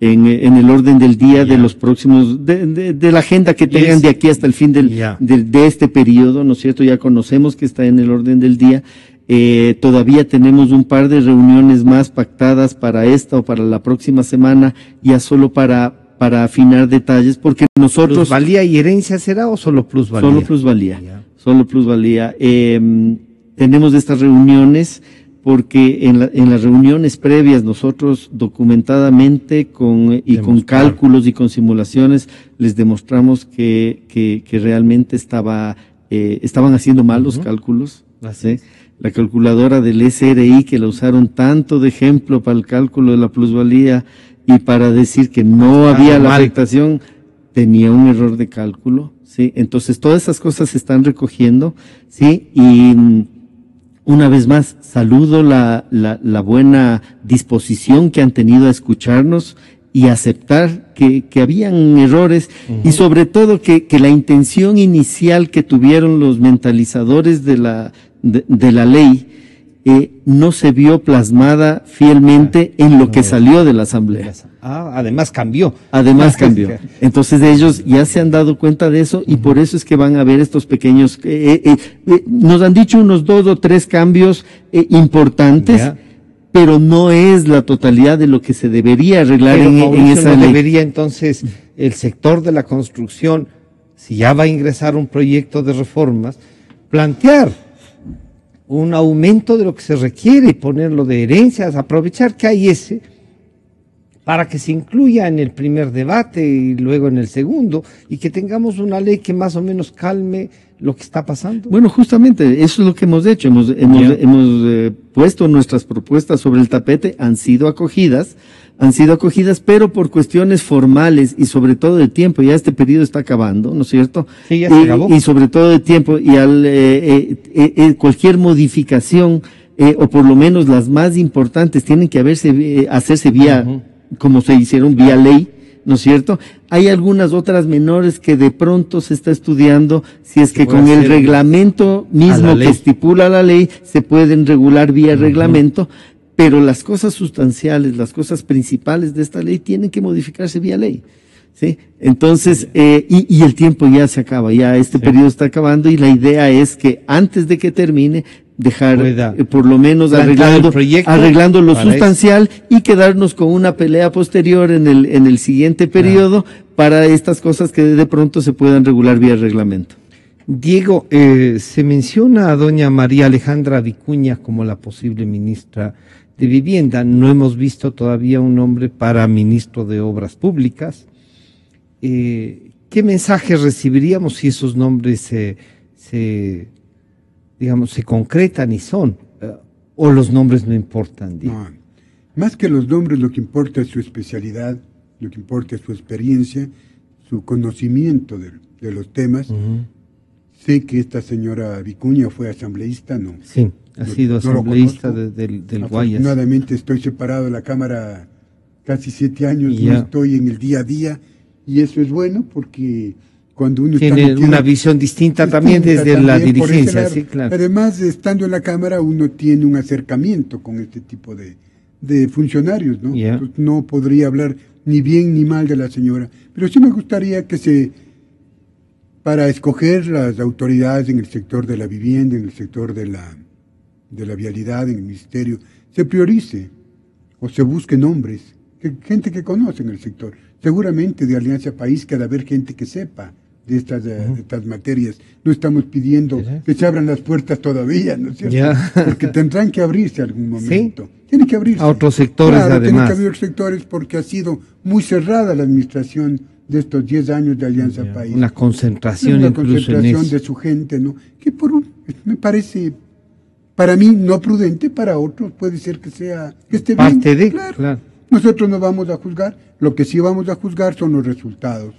en el orden del día de los próximos, de la agenda que tengan de aquí hasta el fin de este periodo, ¿no es cierto? Ya conocemos que está en el orden del día. Todavía tenemos un par de reuniones más pactadas para esta o para la próxima semana, ya solo para afinar detalles, porque nosotros... ¿Plusvalía y herencia será o solo plusvalía? Solo plusvalía. Tenemos estas reuniones porque en las reuniones previas nosotros documentadamente con cálculos y con simulaciones les demostramos que realmente estaban haciendo mal los cálculos. ¿Sí? La calculadora del SRI, que la usaron tanto de ejemplo para el cálculo de la plusvalía y para decir que no había la afectación, tenía un error de cálculo, ¿sí? Entonces todas esas cosas se están recogiendo, ¿sí? Y una vez más, saludo la buena disposición que han tenido a escucharnos y aceptar que habían errores y sobre todo que la intención inicial que tuvieron los mentalizadores de la ley no se vio plasmada fielmente en lo que salió de la Asamblea. Además cambió. Entonces ellos ya se han dado cuenta de eso y por eso es que van a ver estos pequeños, nos han dicho unos 2 o 3 cambios importantes, pero no es la totalidad de lo que se debería arreglar en esa ley. Debería entonces el sector de la construcción, si ya va a ingresar un proyecto de reformas, plantear un aumento de lo que se requiere y ponerlo de herencias, aprovechar que hay para que se incluya en el primer debate y luego en el segundo, y que tengamos una ley que más o menos calme lo que está pasando. Bueno, justamente eso es lo que hemos hecho, hemos puesto nuestras propuestas sobre el tapete, han sido acogidas, pero por cuestiones formales y sobre todo de tiempo. Ya este periodo está acabando, ¿no es cierto? Sí, ya se acabó. Y sobre todo de tiempo, y cualquier modificación, o por lo menos las más importantes, tienen que hacerse vía, como se hicieron vía ley, ¿no es cierto? Hay algunas otras menores que de pronto se está estudiando si es que con el reglamento mismo que estipula la ley se pueden regular vía reglamento, pero las cosas sustanciales, las cosas principales de esta ley tienen que modificarse vía ley, ¿sí? Entonces, y el tiempo ya se acaba, ya este periodo está acabando y la idea es que antes de que termine, dejar por lo menos arreglando lo sustancial y quedarnos con una pelea posterior en el siguiente periodo para estas cosas que de pronto se puedan regular vía reglamento. Diego, se menciona a doña María Alejandra Vicuña como la posible ministra de Vivienda. No hemos visto todavía un nombre para ministro de Obras Públicas. ¿Qué mensajes recibiríamos si esos nombres se concretan y son? ¿O los nombres no importan? No, más que los nombres, lo que importa es su especialidad, lo que importa es su experiencia, su conocimiento de los temas. Sé que esta señora Vicuña fue asambleísta, ¿no? Sí, ha sido asambleísta del Guayas. Afortunadamente estoy separado de la Cámara casi 7 años, no estoy en el día a día, y eso es bueno porque cuando uno tiene una visión distinta también desde la dirigencia, sí, claro. Además, estando en la Cámara, uno tiene un acercamiento con este tipo de funcionarios, ¿no? Entonces, no podría hablar ni bien ni mal de la señora, pero sí me gustaría que para escoger las autoridades en el sector de la vivienda, en el sector de la vialidad, en el ministerio, se priorice o se busquen nombres, gente que conoce en el sector. Seguramente de Alianza País que ha de haber gente que sepa de estas materias. No estamos pidiendo que se abran las puertas todavía, ¿no es cierto? Porque tendrán que abrirse algún momento. ¿Sí? Tienen que abrirse. A otros sectores, claro, además. Tienen que abrir sectores porque ha sido muy cerrada la administración de estos 10 años de Alianza País. Una concentración una incluso concentración en eso. de su gente, ¿no? Que me parece, para mí, no prudente, para otros puede ser que esté bien. Parte de, claro. Nosotros no vamos a juzgar, lo que sí vamos a juzgar son los resultados.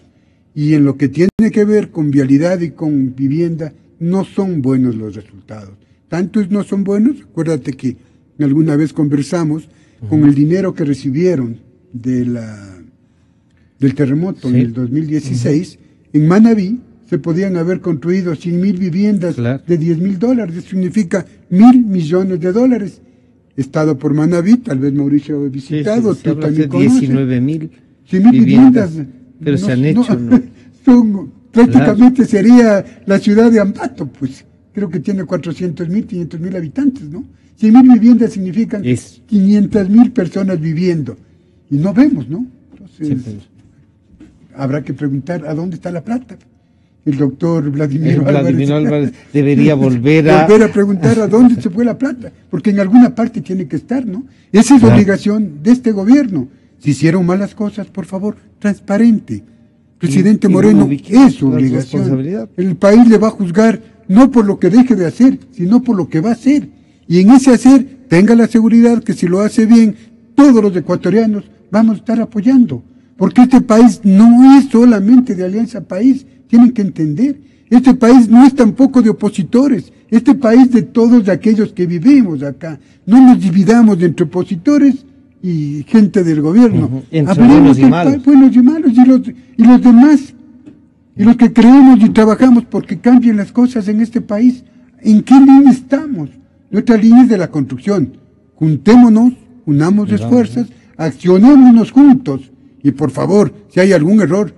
Y en lo que tiene que ver con vialidad y con vivienda, no son buenos los resultados. Tantos no son buenos, acuérdate que alguna vez conversamos con el dinero que recibieron del terremoto en el 2016, en Manabí se podían haber construido 100.000 viviendas de $10.000, eso significa $1.000 millones. Estado por Manabí, tal vez Mauricio ha visitado, tú también conoces. 19.000 viviendas. Pero se han hecho, prácticamente sería la ciudad de Ambato, pues creo que tiene 400.000, 500.000 habitantes, ¿no? 100.000 viviendas significan 500.000 personas viviendo. Y no vemos, ¿no? Entonces, habrá que preguntar a dónde está la plata. El doctor Vladimir Álvarez debería volver a preguntar a dónde se fue la plata, porque en alguna parte tiene que estar, ¿no? Esa es la obligación de este gobierno. Si hicieron malas cosas, por favor, transparente. Presidente Moreno, es su obligación. El país le va a juzgar no por lo que deje de hacer, sino por lo que va a hacer. Y en ese hacer, tenga la seguridad que si lo hace bien, todos los ecuatorianos vamos a estar apoyando. Porque este país no es solamente de Alianza País, tienen que entender. Este país no es tampoco de opositores, este país de todos aquellos que vivimos acá. No nos dividamos entre opositores y gente del gobierno. Entre buenos y malos. Buenos y malos, y los demás, y los que creemos y trabajamos porque cambien las cosas en este país. ¿En qué línea estamos? Nuestra línea es de la construcción. Juntémonos, unamos esfuerzos, accionémonos juntos, y por favor, si hay algún error,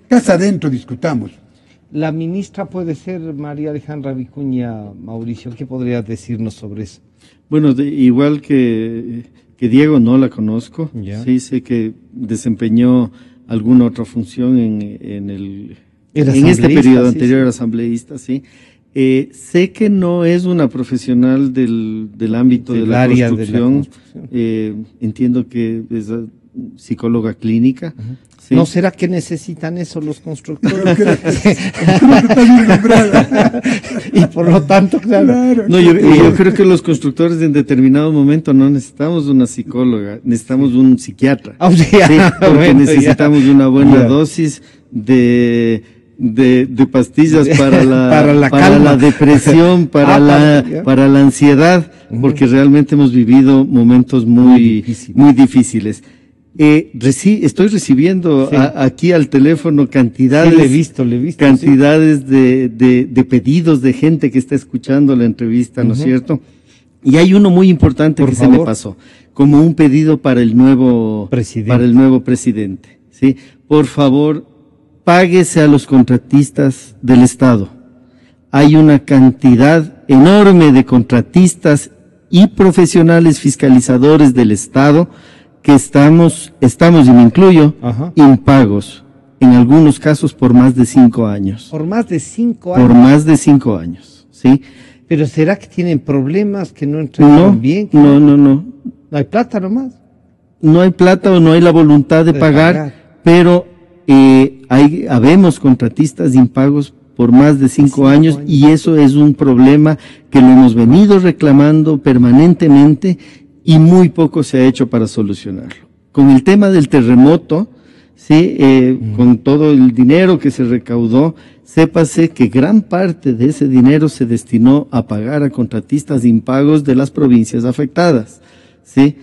casa adentro discutamos. La ministra puede ser María Alejandra Vicuña, Mauricio. ¿Qué podrías decirnos sobre eso? Bueno, igual que Diego, no la conozco. Sí, sé que desempeñó alguna otra función en este periodo anterior, era asambleísta, sí. Sé que no es una profesional del ámbito de la construcción. Entiendo que es psicóloga clínica. Sí. ¿No será que necesitan eso los constructores? Y por lo tanto, claro. No, yo creo que los constructores en determinado momento no necesitamos una psicóloga, necesitamos un psiquiatra. Sí, porque necesitamos una buena dosis de pastillas para la depresión, para la ansiedad, porque realmente hemos vivido momentos muy difíciles. Estoy recibiendo aquí al teléfono cantidades, le he visto, cantidades de pedidos de gente que está escuchando la entrevista, ¿no es cierto? Y hay uno muy importante se me pasó, como un pedido para el nuevo presidente, ¿sí? Por favor, páguese a los contratistas del Estado. Hay una cantidad enorme de contratistas y profesionales fiscalizadores del Estado que estamos, y me incluyo, impagos, en algunos casos por más de 5 años. ¿Por más de 5 años? Por más de 5 años, ¿sí? ¿Pero será que tienen problemas, que no entregan bien? No. ¿No hay plata nomás? No hay plata o no hay la voluntad de pagar, pero habemos contratistas impagos por más de 5 años y eso es un problema que lo hemos venido reclamando permanentemente y muy poco se ha hecho para solucionarlo. Con el tema del terremoto, sí, con todo el dinero que se recaudó, sépase que gran parte de ese dinero se destinó a pagar a contratistas impagos de las provincias afectadas, sí.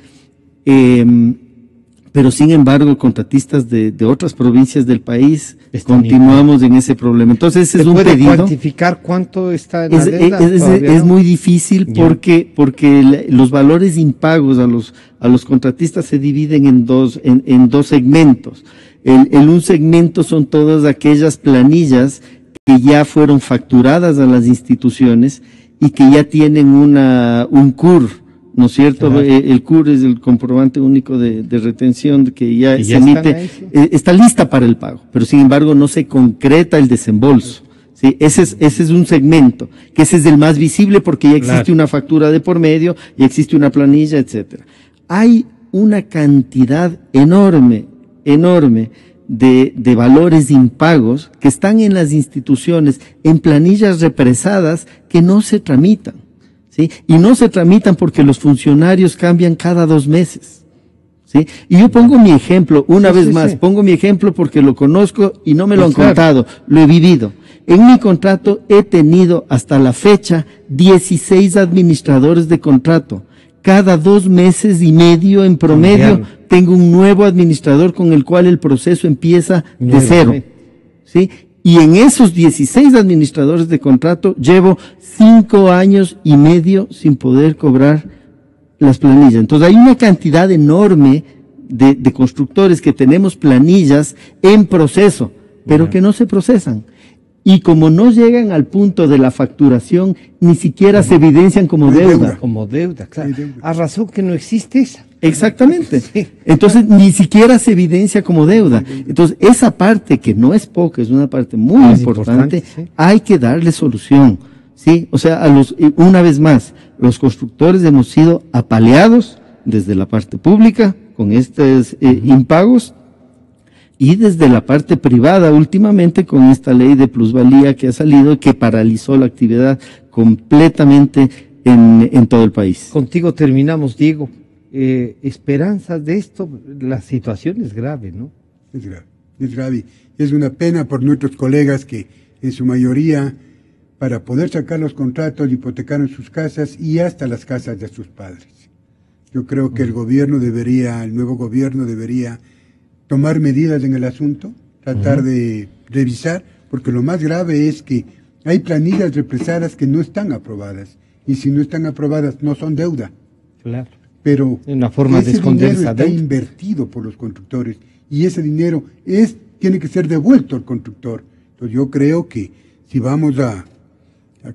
pero sin embargo contratistas de otras provincias del país Están continuamos en ese problema. Entonces ese es un ¿Puede pedido. cuantificar cuánto está en la deuda? Es muy difícil porque los valores impagos a los contratistas se dividen en dos segmentos. En un segmento son todas aquellas planillas que ya fueron facturadas a las instituciones y que ya tienen un CUR, ¿no es cierto? Claro. El CUR es el comprobante único de retención que ya se emite, ahí, sí. Está lista para el pago, pero sin embargo no se concreta el desembolso. ¿Sí? Ese es un segmento, que ese es el más visible porque ya existe una factura de por medio, ya existe una planilla, etcétera. Hay una cantidad enorme de valores impagos que están en las instituciones, en planillas represadas que no se tramitan. ¿Sí? Y no se tramitan porque los funcionarios cambian cada 2 meses. ¿Sí? Y yo pongo mi ejemplo, pongo mi ejemplo porque lo conozco y no me lo han contado, lo he vivido. En mi contrato he tenido hasta la fecha 16 administradores de contrato. Cada 2 meses y medio en promedio tengo un nuevo administrador con el cual el proceso empieza de cero. ¿Sí? Y en esos 16 administradores de contrato llevo 5 años y medio sin poder cobrar las planillas. Entonces hay una cantidad enorme de constructores que tenemos planillas en proceso, pero que no se procesan. Y como no llegan al punto de la facturación, ni siquiera se evidencian como deuda. Como deuda, claro. A razón que no existe esa. Exactamente. Entonces, ni siquiera se evidencia como deuda. Entonces, esa parte que no es poca, es una parte muy importante, hay que darle solución. ¿Sí? O sea, una vez más, los constructores hemos sido apaleados desde la parte pública con estos impagos y desde la parte privada últimamente con esta ley de plusvalía que ha salido y que paralizó la actividad completamente en todo el país. Contigo terminamos, Diego. Esperanzas de esto, la situación es grave, ¿no? Es grave. Es una pena por nuestros colegas que en su mayoría, para poder sacar los contratos, hipotecaron sus casas y hasta las casas de sus padres. Yo creo que el nuevo gobierno debería tomar medidas en el asunto, tratar de revisar, porque lo más grave es que hay planillas represadas que no están aprobadas, y si no están aprobadas no son deuda. Claro. Pero una forma de esconder esa deuda. Está invertido por los constructores, y ese dinero tiene que ser devuelto al constructor. Entonces yo creo que si vamos a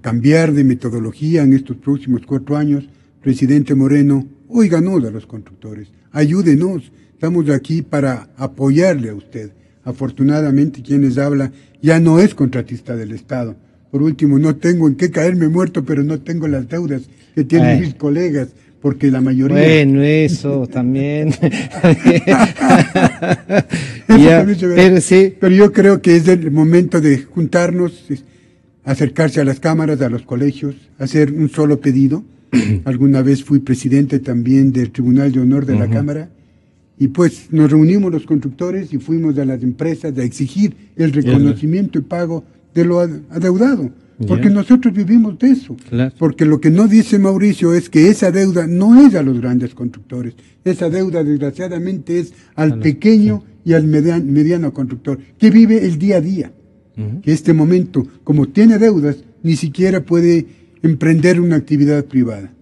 cambiar de metodología en estos próximos 4 años, presidente Moreno, óiganos a los constructores, ayúdenos. Estamos aquí para apoyarle a usted. Afortunadamente, quien les habla ya no es contratista del Estado. Por último, no tengo en qué caerme muerto, pero no tengo las deudas que tienen mis colegas, porque la mayoría... Bueno, eso también. Pero yo creo que es el momento de juntarnos, acercarse a las cámaras, a los colegios, hacer un solo pedido. Alguna vez fui presidente también del Tribunal de Honor de la Cámara, y pues nos reunimos los constructores y fuimos a las empresas a exigir el reconocimiento y pago de lo adeudado, porque nosotros vivimos de eso. Claro. Porque lo que no dice Mauricio es que esa deuda no es a los grandes constructores, esa deuda desgraciadamente es al pequeño y al mediano constructor, que vive el día a día, que este momento, como tiene deudas, ni siquiera puede emprender una actividad privada.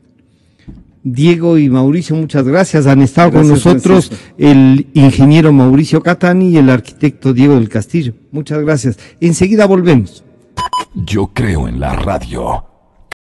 Diego y Mauricio, muchas gracias. Han estado con nosotros el ingeniero Mauricio Catani y el arquitecto Diego del Castillo. Muchas gracias. Enseguida volvemos. Yo creo en la radio.